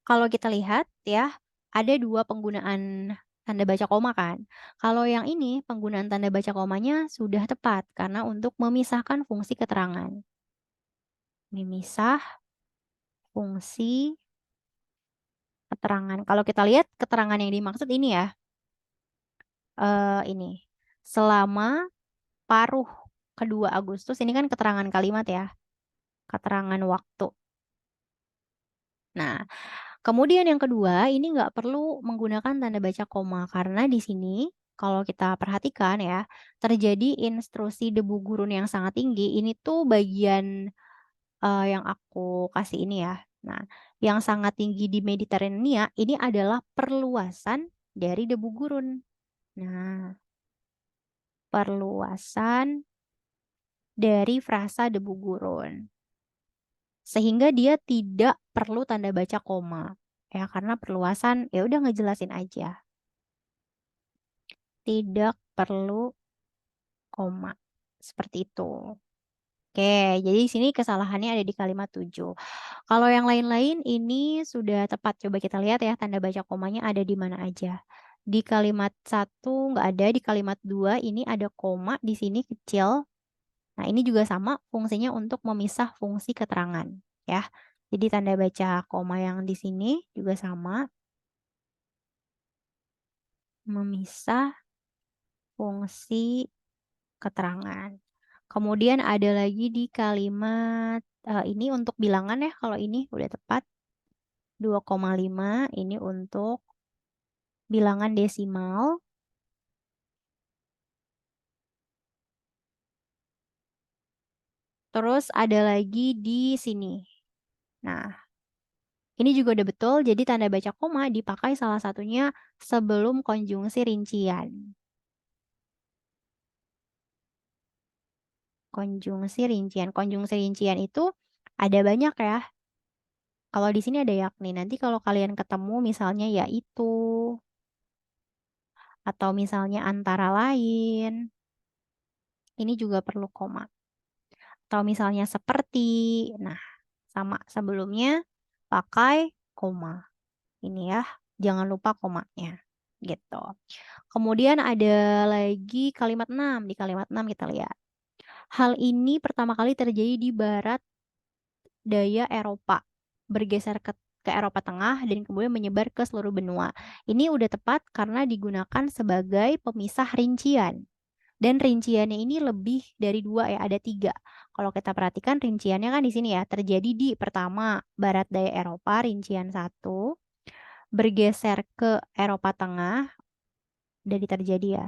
kalau kita lihat ya, ada dua penggunaan tanda baca koma kan. Kalau yang ini penggunaan tanda baca komanya sudah tepat karena untuk memisahkan fungsi keterangan. Memisah fungsi keterangan. Kalau kita lihat keterangan yang dimaksud ini ya, ini. Selama paruh kedua Agustus, ini kan keterangan kalimat ya, keterangan waktu. Nah, kemudian yang kedua, ini nggak perlu menggunakan tanda baca koma karena di sini kalau kita perhatikan ya, terjadi intrusi debu gurun yang sangat tinggi. Ini tuh bagian yang aku kasih ini ya. Nah, yang sangat tinggi di Mediterania ini adalah perluasan dari debu gurun. Nah, perluasan dari frasa debu gurun. Sehingga dia tidak perlu tanda baca koma. Ya, karena perluasan ya udah ngejelasin aja. Tidak perlu koma. Seperti itu. Oke, jadi di sini kesalahannya ada di kalimat 7. Kalau yang lain-lain ini sudah tepat. Coba kita lihat ya, tanda baca komanya ada di mana aja. Di kalimat 1 nggak ada, di kalimat 2 ini ada koma di sini kecil. Nah, ini juga sama fungsinya untuk memisah fungsi keterangan ya. Jadi tanda baca koma yang di sini juga sama memisah fungsi keterangan. Kemudian ada lagi di kalimat ini untuk bilangan ya, kalau ini udah tepat 2,5 ini untuk bilangan desimal. Terus ada lagi di sini. Nah, ini juga udah betul, jadi tanda baca koma dipakai salah satunya sebelum konjungsi rincian. Konjungsi rincian. Konjungsi rincian itu ada banyak ya. Kalau di sini ada yakni. Nanti kalau kalian ketemu misalnya yaitu atau misalnya antara lain, ini juga perlu koma. Atau misalnya seperti, nah sama sebelumnya pakai koma. Ini ya, jangan lupa komanya. Gitu. Kemudian ada lagi kalimat 6. Di kalimat 6 kita lihat. Hal ini pertama kali terjadi di barat daya Eropa, bergeser ke Eropa Tengah dan kemudian menyebar ke seluruh benua. Ini udah tepat karena digunakan sebagai pemisah rincian. Dan rinciannya ini lebih dari dua ya, ada tiga. Kalau kita perhatikan rinciannya kan di sini ya, terjadi di pertama barat daya Eropa, rincian 1, bergeser ke Eropa Tengah, dari terjadi ya.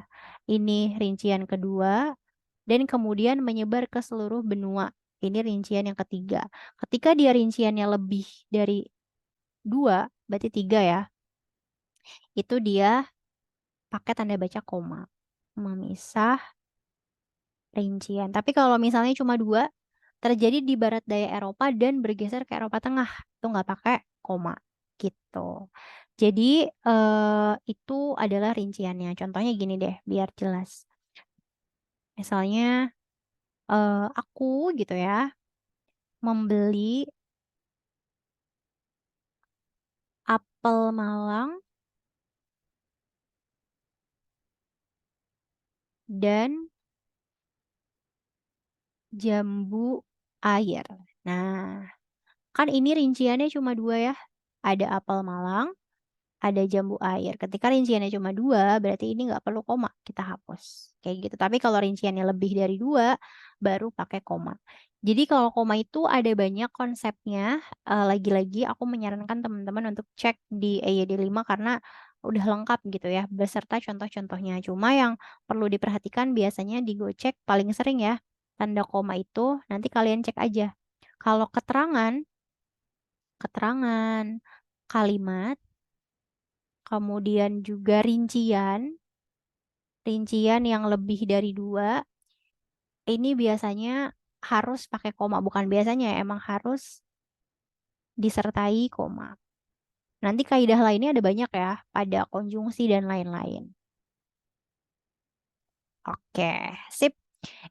Ini rincian kedua, dan kemudian menyebar ke seluruh benua. Ini rincian yang ketiga. Ketika dia rinciannya lebih dari dua, berarti tiga ya, itu dia pakai tanda baca koma. Memisah rincian. Tapi kalau misalnya cuma dua, terjadi di barat daya Eropa dan bergeser ke Eropa Tengah, itu nggak pakai koma gitu. Jadi itu adalah rinciannya. Contohnya gini deh, biar jelas. Misalnya aku gitu ya, membeli apel Malang dan jambu air. Nah, kan ini rinciannya cuma dua ya. Ada apel Malang, ada jambu air. Ketika rinciannya cuma dua, berarti ini nggak perlu koma, kita hapus. Kayak gitu. Tapi kalau rinciannya lebih dari dua, baru pakai koma. Jadi kalau koma itu ada banyak konsepnya. Lagi-lagi aku menyarankan teman-teman untuk cek di EYD 5 karena udah lengkap gitu ya, beserta contoh-contohnya. Cuma yang perlu diperhatikan biasanya di Gocek paling sering ya, tanda koma itu nanti kalian cek aja. Kalau keterangan, kalimat, kemudian juga rincian yang lebih dari dua, ini biasanya harus pakai koma. Bukan biasanya ya, emang harus disertai koma. Nanti kaidah lainnya ada banyak ya, pada konjungsi dan lain-lain. Oke, sip.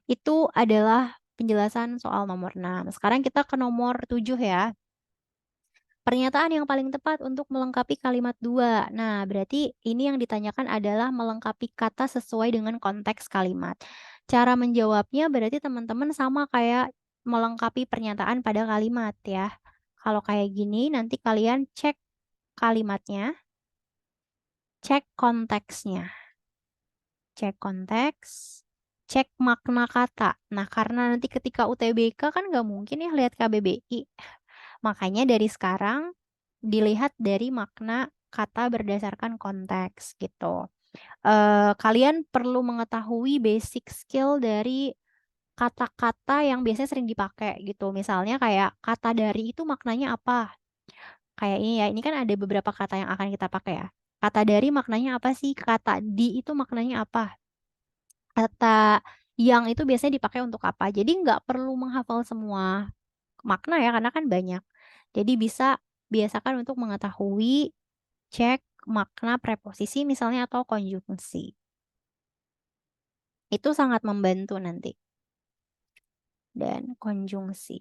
Itu adalah penjelasan soal nomor 6. Sekarang kita ke nomor 7 ya. Pernyataan yang paling tepat untuk melengkapi kalimat 2. Nah, berarti ini yang ditanyakan adalah melengkapi kata sesuai dengan konteks kalimat. Cara menjawabnya berarti teman-teman sama kayak melengkapi pernyataan pada kalimat ya. Kalau kayak gini, nanti kalian cek kalimatnya, cek konteksnya. Cek konteks, cek makna kata. Nah, karena nanti ketika UTBK kan nggak mungkin ya lihat KBBI. Makanya dari sekarang dilihat dari makna kata berdasarkan konteks gitu. Kalian perlu mengetahui basic skill dari kata-kata yang biasanya sering dipakai gitu. Misalnya kayak kata dari itu maknanya apa? Kayak ini ya, ini kan ada beberapa kata yang akan kita pakai ya. Kata dari maknanya apa sih? Kata di itu maknanya apa? Kata yang itu biasanya dipakai untuk apa? Jadi nggak perlu menghafal semua makna ya, karena kan banyak. Jadi bisa biasakan untuk mengetahui cek makna preposisi misalnya atau konjungsi. Itu sangat membantu nanti. Dan konjungsi.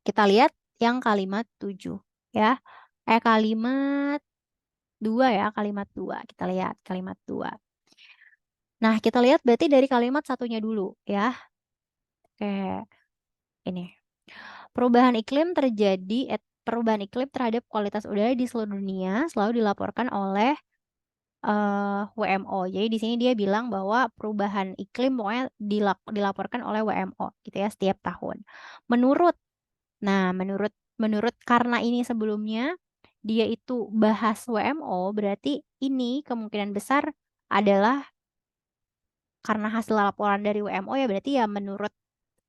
Kita lihat yang kalimat 7 ya. Kalimat 2 ya, kalimat 2. Kita lihat kalimat 2. Nah, kita lihat berarti dari kalimat satunya dulu ya. Oke, ini. Perubahan iklim terhadap kualitas udara di seluruh dunia selalu dilaporkan oleh WMO. Jadi di sini dia bilang bahwa perubahan iklim pokoknya dilaporkan oleh WMO gitu ya setiap tahun. Menurut, nah menurut karena ini sebelumnya dia itu bahas WMO, berarti ini kemungkinan besar adalah karena hasil laporan dari WMO ya berarti ya menurut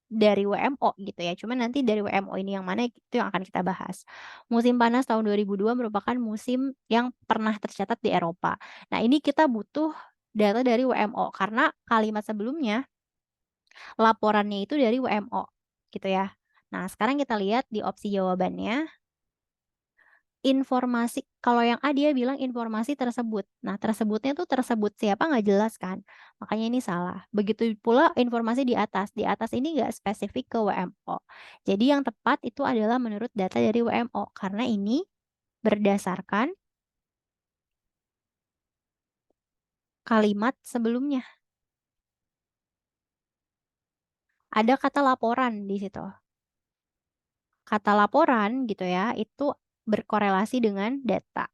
dari WMO gitu ya. Cuman nanti dari WMO ini yang mana itu yang akan kita bahas. Musim panas tahun 2002 merupakan musim yang pernah tercatat di Eropa. Nah, ini kita butuh data dari WMO karena kalimat sebelumnya laporannya itu dari WMO gitu ya. Nah, sekarang kita lihat di opsi jawabannya. Informasi, kalau yang A dia bilang informasi tersebut. Nah, tersebutnya tuh tersebut siapa nggak jelas kan. Makanya ini salah. Begitu pula informasi di atas. Di atas ini nggak spesifik ke WMO. Jadi yang tepat itu adalah menurut data dari WMO. Karena ini berdasarkan kalimat sebelumnya. Ada kata laporan di situ. Kata laporan gitu ya, itu berkorelasi dengan data.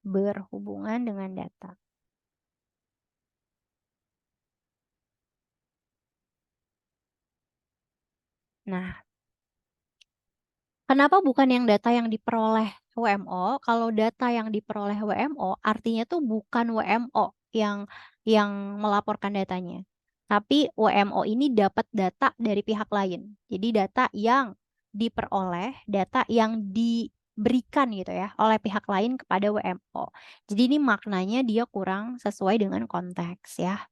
Berhubungan dengan data. Nah, kenapa bukan yang data yang diperoleh WMO? Kalau data yang diperoleh WMO artinya tuh bukan WMO yang melaporkan datanya. Tapi WMO ini dapat data dari pihak lain. Jadi data yang diperoleh, data yang diberikan gitu ya oleh pihak lain kepada WMO. Jadi ini maknanya dia kurang sesuai dengan konteks ya.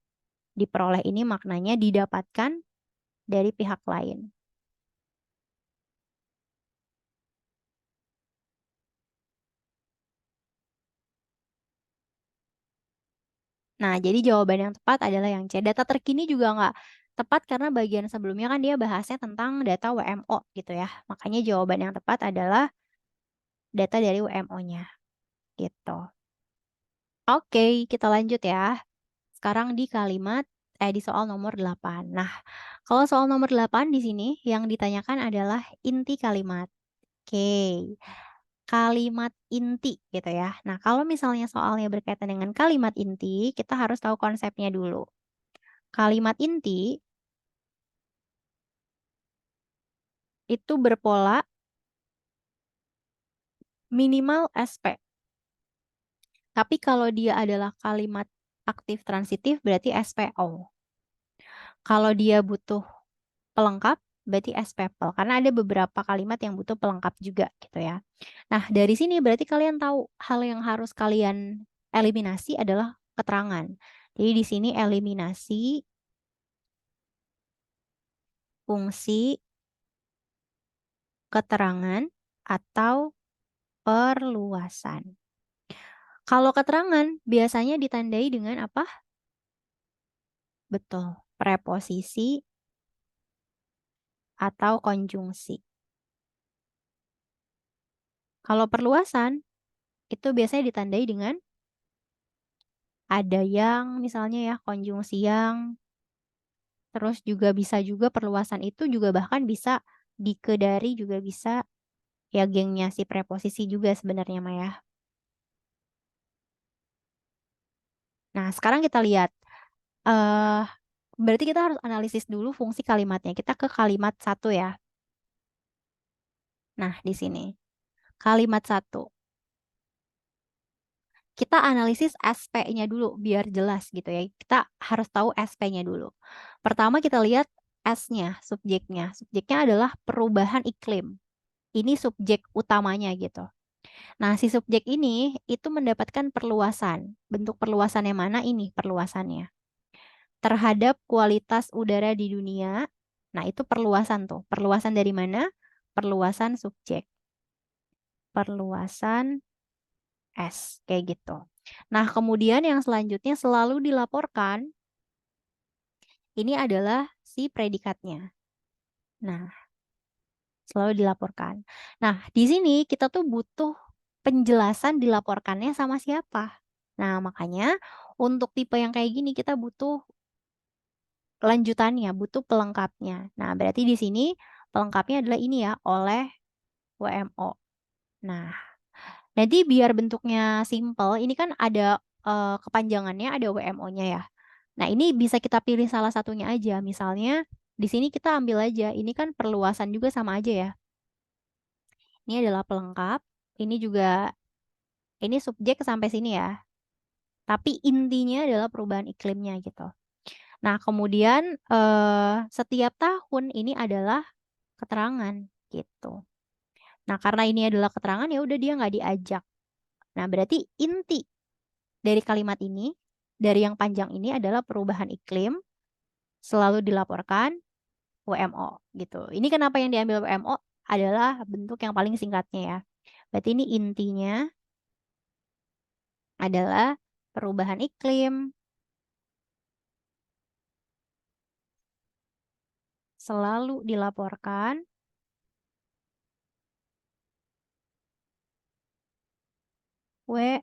Diperoleh ini maknanya didapatkan dari pihak lain. Nah, jadi jawaban yang tepat adalah yang C. Data terkini juga nggak tepat karena bagian sebelumnya kan dia bahasnya tentang data WMO gitu ya. Makanya jawaban yang tepat adalah data dari WMO-nya gitu. Oke, kita lanjut ya. Sekarang di soal nomor 8. Nah, kalau soal nomor 8 di sini yang ditanyakan adalah inti kalimat. Oke. Kalimat inti gitu ya. Nah, kalau misalnya soalnya berkaitan dengan kalimat inti, kita harus tahu konsepnya dulu. Kalimat inti itu berpola minimal SP. Tapi kalau dia adalah kalimat aktif transitif berarti SPO. Kalau dia butuh pelengkap berarti SPPL. Karena ada beberapa kalimat yang butuh pelengkap juga gitu ya. Nah, dari sini berarti kalian tahu hal yang harus kalian eliminasi adalah keterangan. Jadi di sini eliminasi fungsi keterangan atau perluasan. Kalau keterangan biasanya ditandai dengan apa? Betul. Preposisi atau konjungsi. Kalau perluasan, itu biasanya ditandai dengan ada yang, misalnya ya, konjungsi yang, terus juga bisa juga perluasan itu juga bahkan bisa dike dari juga bisa, ya gengnya si preposisi juga sebenarnya Mah ya. Nah, sekarang kita lihat. eh Berarti kita harus analisis dulu fungsi kalimatnya. Kita ke kalimat satu ya. Nah, di sini. Kalimat satu. Kita analisis SP-nya dulu biar jelas gitu ya. Kita harus tahu SP-nya dulu. Pertama kita lihat S-nya, subjeknya. Subjeknya adalah perubahan iklim. Ini subjek utamanya gitu. Nah, si subjek ini itu mendapatkan perluasan. Bentuk perluasannya mana ini perluasannya? Terhadap kualitas udara di dunia. Nah, itu perluasan tuh. Perluasan dari mana? Perluasan subjek. Perluasan S, kayak gitu. Nah, kemudian yang selanjutnya selalu dilaporkan, ini adalah si predikatnya. Nah, selalu dilaporkan. Nah, di sini kita tuh butuh penjelasan dilaporkannya sama siapa. Nah, makanya untuk tipe yang kayak gini kita butuh lanjutannya, butuh pelengkapnya. Nah, berarti di sini pelengkapnya adalah ini ya, oleh WMO. Nah, nanti biar bentuknya simple, ini kan ada kepanjangannya, ada WMO-nya ya. Nah, ini bisa kita pilih salah satunya aja. Misalnya, di sini kita ambil aja. Ini kan perluasan juga sama aja ya. Ini adalah pelengkap. Ini juga, ini subjek sampai sini ya. Tapi intinya adalah perubahan iklimnya gitu. Nah, kemudian setiap tahun ini adalah keterangan gitu. Nah, karena ini adalah keterangan ya udah dia nggak diajak. Nah, berarti inti dari kalimat ini, dari yang panjang ini adalah perubahan iklim selalu dilaporkan WMO gitu. Ini kenapa yang diambil WMO adalah bentuk yang paling singkatnya ya. Berarti ini intinya adalah perubahan iklim selalu dilaporkan WMO.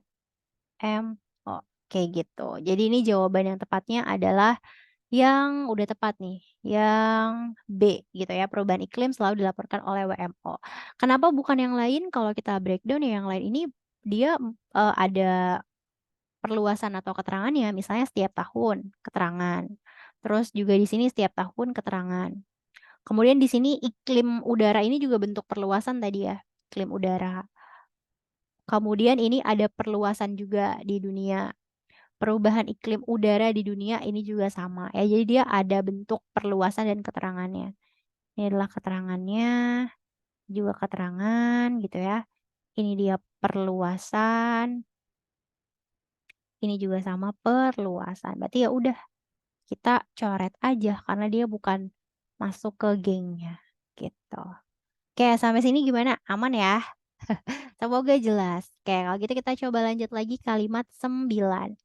Kayak gitu. Jadi ini jawaban yang tepatnya adalah yang udah tepat nih, yang B gitu ya, perubahan iklim selalu dilaporkan oleh WMO. Kenapa bukan yang lain? Kalau kita breakdown ya yang lain ini dia ada perluasan atau keterangannya, misalnya setiap tahun keterangan. Terus juga di sini setiap tahun keterangan. Kemudian di sini iklim udara ini juga bentuk perluasan tadi ya, iklim udara. Kemudian ini ada perluasan juga di dunia. Perubahan iklim udara di dunia ini juga sama ya. Jadi dia ada bentuk perluasan dan keterangannya. Ini adalah keterangannya, juga keterangan gitu ya. Ini dia perluasan, ini juga sama perluasan. Berarti ya udah kita coret aja karena dia bukan masuk ke gengnya gitu. Oke, sampai sini gimana? Aman ya? Semoga jelas. Oke, kalau gitu kita coba lanjut lagi kalimat 9.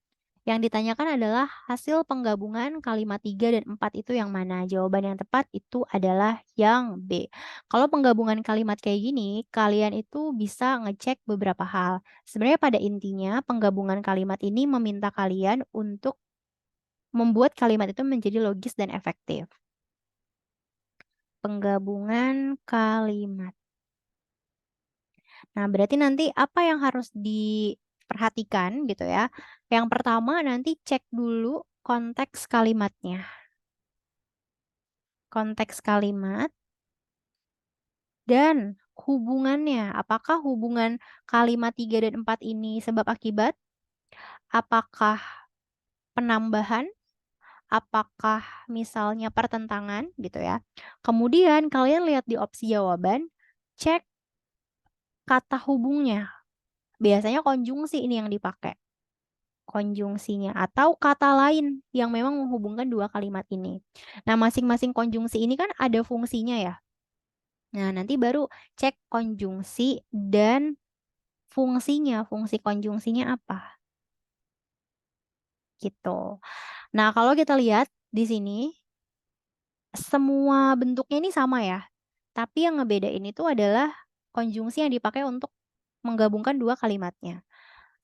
Yang ditanyakan adalah hasil penggabungan kalimat 3 dan 4 itu yang mana? Jawaban yang tepat itu adalah yang B. Kalau penggabungan kalimat kayak gini, kalian itu bisa ngecek beberapa hal. Sebenarnya pada intinya penggabungan kalimat ini meminta kalian untuk membuat kalimat itu menjadi logis dan efektif. Penggabungan kalimat. Nah, berarti nanti apa yang harus diperhatikan gitu ya. Yang pertama nanti cek dulu konteks kalimatnya. Konteks kalimat dan hubungannya. Apakah hubungan kalimat 3 dan 4 ini sebab akibat? Apakah penambahan? Apakah misalnya pertentangan gitu ya. Kemudian kalian lihat di opsi jawaban, cek kata hubungnya. Biasanya konjungsi ini yang dipakai. Konjungsinya atau kata lain yang memang menghubungkan dua kalimat ini. Nah, masing-masing konjungsi ini kan ada fungsinya ya. Nah, nanti baru cek konjungsi dan fungsinya, fungsi konjungsinya apa? Gitu. Nah, kalau kita lihat di sini semua bentuknya ini sama ya. Tapi yang ngebedain itu adalah konjungsi yang dipakai untuk menggabungkan dua kalimatnya.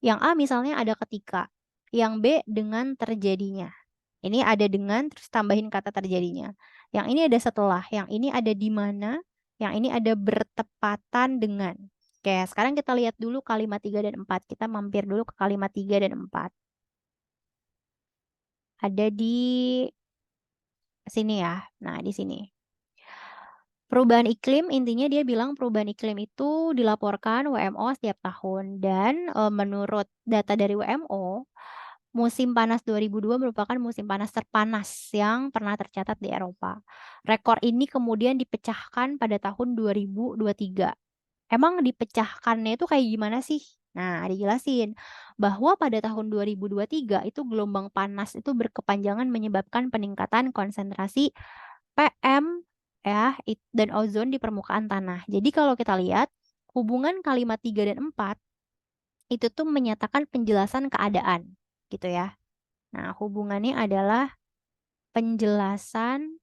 Yang A misalnya ada ketika, yang B dengan terjadinya. Ini ada dengan terus tambahin kata terjadinya. Yang ini ada setelah, yang ini ada di mana, yang ini ada bertepatan dengan. Oke, sekarang kita lihat dulu kalimat 3 dan 4. Kita mampir dulu ke kalimat 3 dan 4. Ada di sini ya. Nah, di sini. Perubahan iklim, intinya dia bilang perubahan iklim itu dilaporkan WMO setiap tahun. Dan menurut data dari WMO, musim panas 2002 merupakan musim panas terpanas yang pernah tercatat di Eropa. Rekor ini kemudian dipecahkan pada tahun 2023. Emang dipecahkannya itu kayak gimana sih? Nah, dijelasin bahwa pada tahun 2023 itu gelombang panas itu berkepanjangan menyebabkan peningkatan konsentrasi PM ya dan ozon di permukaan tanah. Jadi kalau kita lihat hubungan kalimat 3 dan 4 itu tuh menyatakan penjelasan keadaan gitu ya. Nah, hubungannya adalah penjelasan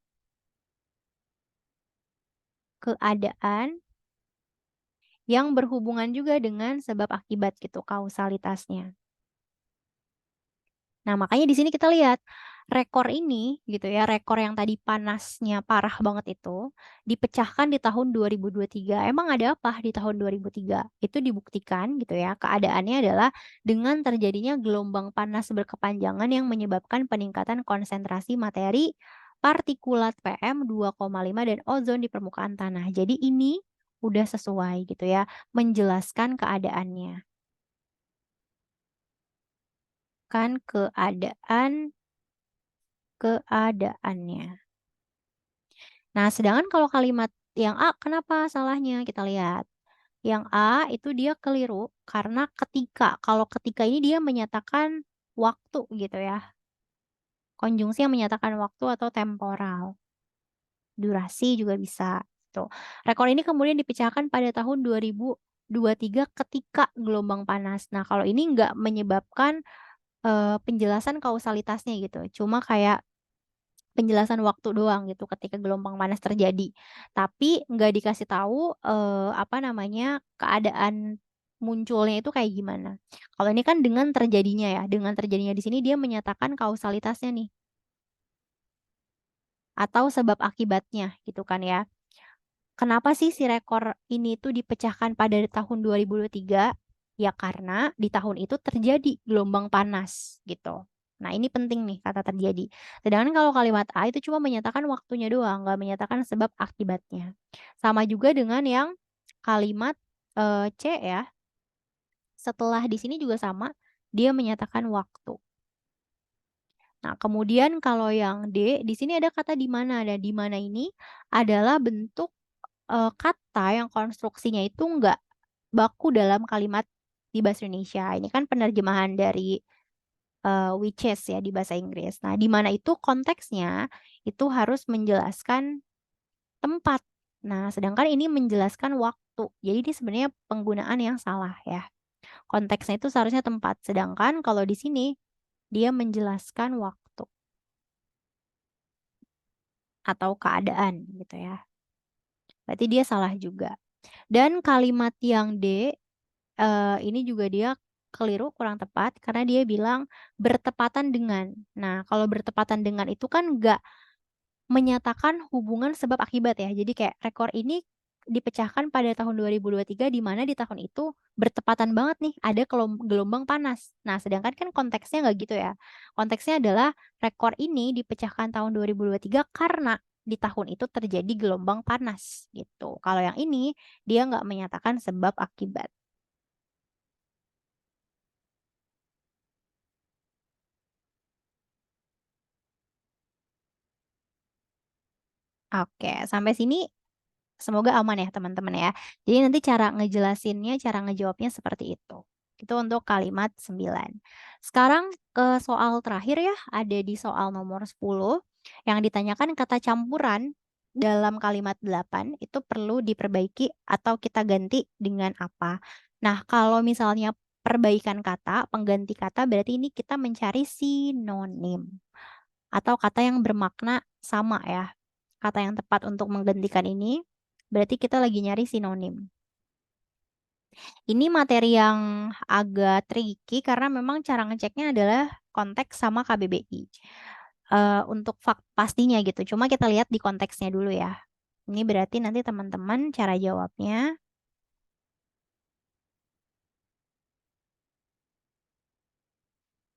keadaan yang berhubungan juga dengan sebab akibat gitu, kausalitasnya. Nah, makanya di sini kita lihat rekor ini gitu ya, rekor yang tadi panasnya parah banget itu dipecahkan di tahun 2023. Emang ada apa di tahun 2003? Itu dibuktikan gitu ya. Keadaannya adalah dengan terjadinya gelombang panas berkepanjangan yang menyebabkan peningkatan konsentrasi materi partikulat PM 2,5 dan ozon di permukaan tanah. Jadi ini udah sesuai gitu ya, menjelaskan keadaannya. Kan keadaannya. Nah, sedangkan kalau kalimat yang A, kenapa salahnya? Kita lihat. Yang A itu dia keliru karena ketika. Kalau ketika ini dia menyatakan waktu gitu ya. Konjungsi yang menyatakan waktu atau temporal. Durasi juga bisa. Tuh. Rekor ini kemudian dipecahkan pada tahun 2023 ketika gelombang panas. Nah, kalau ini nggak menyebabkan penjelasan kausalitasnya gitu. Cuma kayak penjelasan waktu doang gitu ketika gelombang panas terjadi. Tapi nggak dikasih tahu, apa namanya, keadaan munculnya itu kayak gimana. Kalau ini kan dengan terjadinya ya, dengan terjadinya di sini dia menyatakan kausalitasnya nih, atau sebab akibatnya gitu kan ya. Kenapa sih si rekor ini tuh dipecahkan pada tahun 2023? Ya karena di tahun itu terjadi gelombang panas gitu. Nah ini penting nih kata terjadi. Sedangkan kalau kalimat A itu cuma menyatakan waktunya doang, nggak menyatakan sebab akibatnya. Sama juga dengan yang kalimat C ya. Setelah di sini juga sama, dia menyatakan waktu. Nah, kemudian kalau yang D, di sini ada kata di mana. Dan di mana ini adalah bentuk kata yang konstruksinya itu nggak baku dalam kalimat di bahasa Indonesia. Ini kan penerjemahan dari which is ya di bahasa Inggris. Nah, di mana itu konteksnya itu harus menjelaskan tempat. Nah, sedangkan ini menjelaskan waktu. Jadi ini sebenarnya penggunaan yang salah ya. Konteksnya itu seharusnya tempat. Sedangkan kalau di sini dia menjelaskan waktu atau keadaan gitu ya. Berarti dia salah juga. Dan kalimat yang D ini juga dia keliru, kurang tepat karena dia bilang bertepatan dengan. Nah, kalau bertepatan dengan itu kan nggak menyatakan hubungan sebab akibat ya. Jadi kayak rekor ini dipecahkan pada tahun 2023 di mana di tahun itu bertepatan banget nih ada gelombang panas. Nah, sedangkan kan konteksnya nggak gitu ya. Konteksnya adalah rekor ini dipecahkan tahun 2023 karena di tahun itu terjadi gelombang panas gitu. Kalau yang ini dia nggak menyatakan sebab akibat. Oke, sampai sini semoga aman ya teman-teman ya. Jadi nanti cara ngejelasinnya, cara ngejawabnya seperti itu. Itu untuk kalimat 9. Sekarang ke soal terakhir ya, ada di soal nomor 10 yang ditanyakan kata campuran dalam kalimat 8 itu perlu diperbaiki atau kita ganti dengan apa. Nah, kalau misalnya perbaikan kata, pengganti kata berarti ini kita mencari sinonim. atau kata yang bermakna sama ya. Kata yang tepat untuk menggantikan ini berarti kita lagi nyari sinonim. Ini materi yang agak tricky karena memang cara ngeceknya adalah konteks sama KBBI. Untuk pastinya gitu. Cuma kita lihat di konteksnya dulu ya. Ini berarti nanti teman-teman cara jawabnya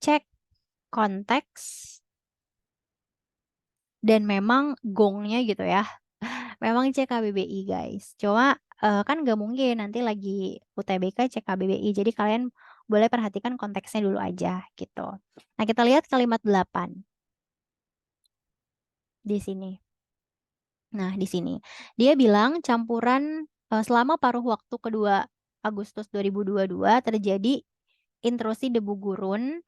cek konteks dan memang gongnya gitu ya. Memang cek KBBI guys. Cuma kan nggak mungkin nanti lagi UTBK cek KBBI. Jadi kalian boleh perhatikan konteksnya dulu aja gitu. Nah kita lihat kalimat 8 di sini. Nah di sini dia bilang campuran selama paruh waktu kedua Agustus 2022 terjadi intrusi debu gurun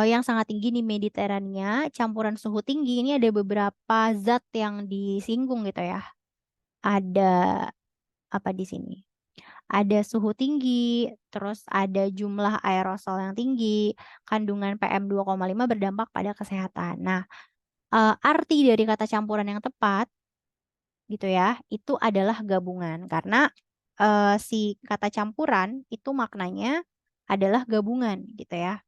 yang sangat tinggi di Mediterania, campuran suhu tinggi ini ada beberapa zat yang disinggung gitu ya. Ada apa di sini? Ada suhu tinggi, terus ada jumlah aerosol yang tinggi, kandungan PM2,5 berdampak pada kesehatan. Nah, arti dari kata campuran yang tepat gitu ya, itu adalah gabungan karena si kata campuran itu maknanya adalah gabungan gitu ya.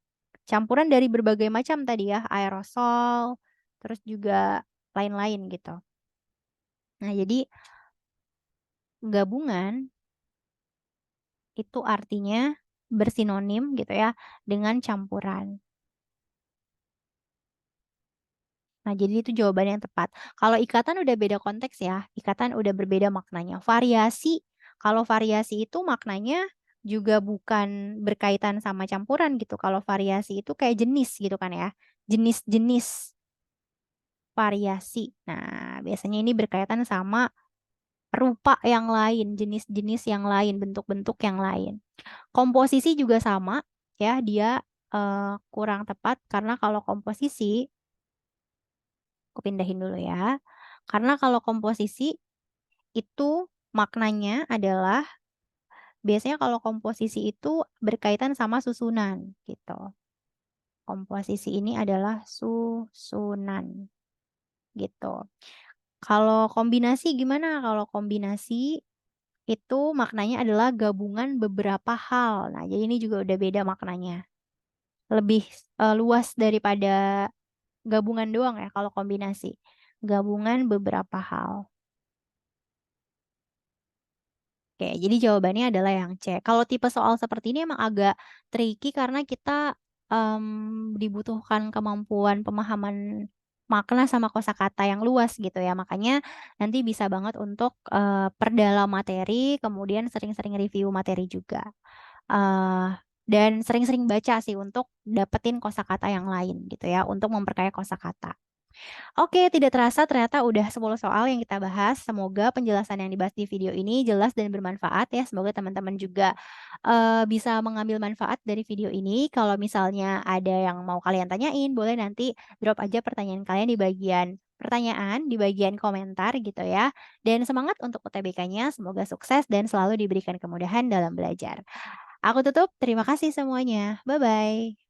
Campuran dari berbagai macam tadi ya, aerosol, terus juga lain-lain gitu. Nah, jadi gabungan itu artinya bersinonim gitu ya dengan campuran. Nah, jadi itu jawaban yang tepat. Kalau ikatan udah beda konteks ya, ikatan udah berbeda maknanya. Variasi, kalau variasi itu maknanya juga bukan berkaitan sama campuran gitu. Kalau variasi itu kayak jenis gitu kan ya. Jenis-jenis variasi. Nah, biasanya ini berkaitan sama rupa yang lain, jenis-jenis yang lain, bentuk-bentuk yang lain. Komposisi juga sama ya, dia kurang tepat karena kalau komposisi, aku pindahin dulu ya. Karena kalau komposisi itu maknanya adalah biasanya kalau komposisi itu berkaitan sama susunan gitu. Komposisi ini adalah susunan gitu. Kalau kombinasi gimana? Kalau kombinasi itu maknanya adalah gabungan beberapa hal. Nah, jadi ini juga udah beda maknanya. Lebih luas daripada gabungan doang ya kalau kombinasi. Gabungan beberapa hal. Oke, jadi jawabannya adalah yang C. Kalau tipe soal seperti ini emang agak tricky karena kita dibutuhkan kemampuan pemahaman makna sama kosakata yang luas gitu ya. Makanya nanti bisa banget untuk perdalam materi, kemudian sering-sering review materi juga. eh dan sering-sering baca sih untuk dapetin kosakata yang lain gitu ya, untuk memperkaya kosakata. Oke, tidak terasa ternyata udah 10 soal yang kita bahas. Semoga penjelasan yang dibahas di video ini jelas dan bermanfaat ya. Semoga teman-teman juga bisa mengambil manfaat dari video ini. Kalau misalnya ada yang mau kalian tanyain, boleh nanti drop aja pertanyaan kalian di bagian pertanyaan, di bagian komentar gitu ya. Dan semangat untuk UTBK-nya, semoga sukses dan selalu diberikan kemudahan dalam belajar. Aku tutup, terima kasih semuanya. Bye-bye.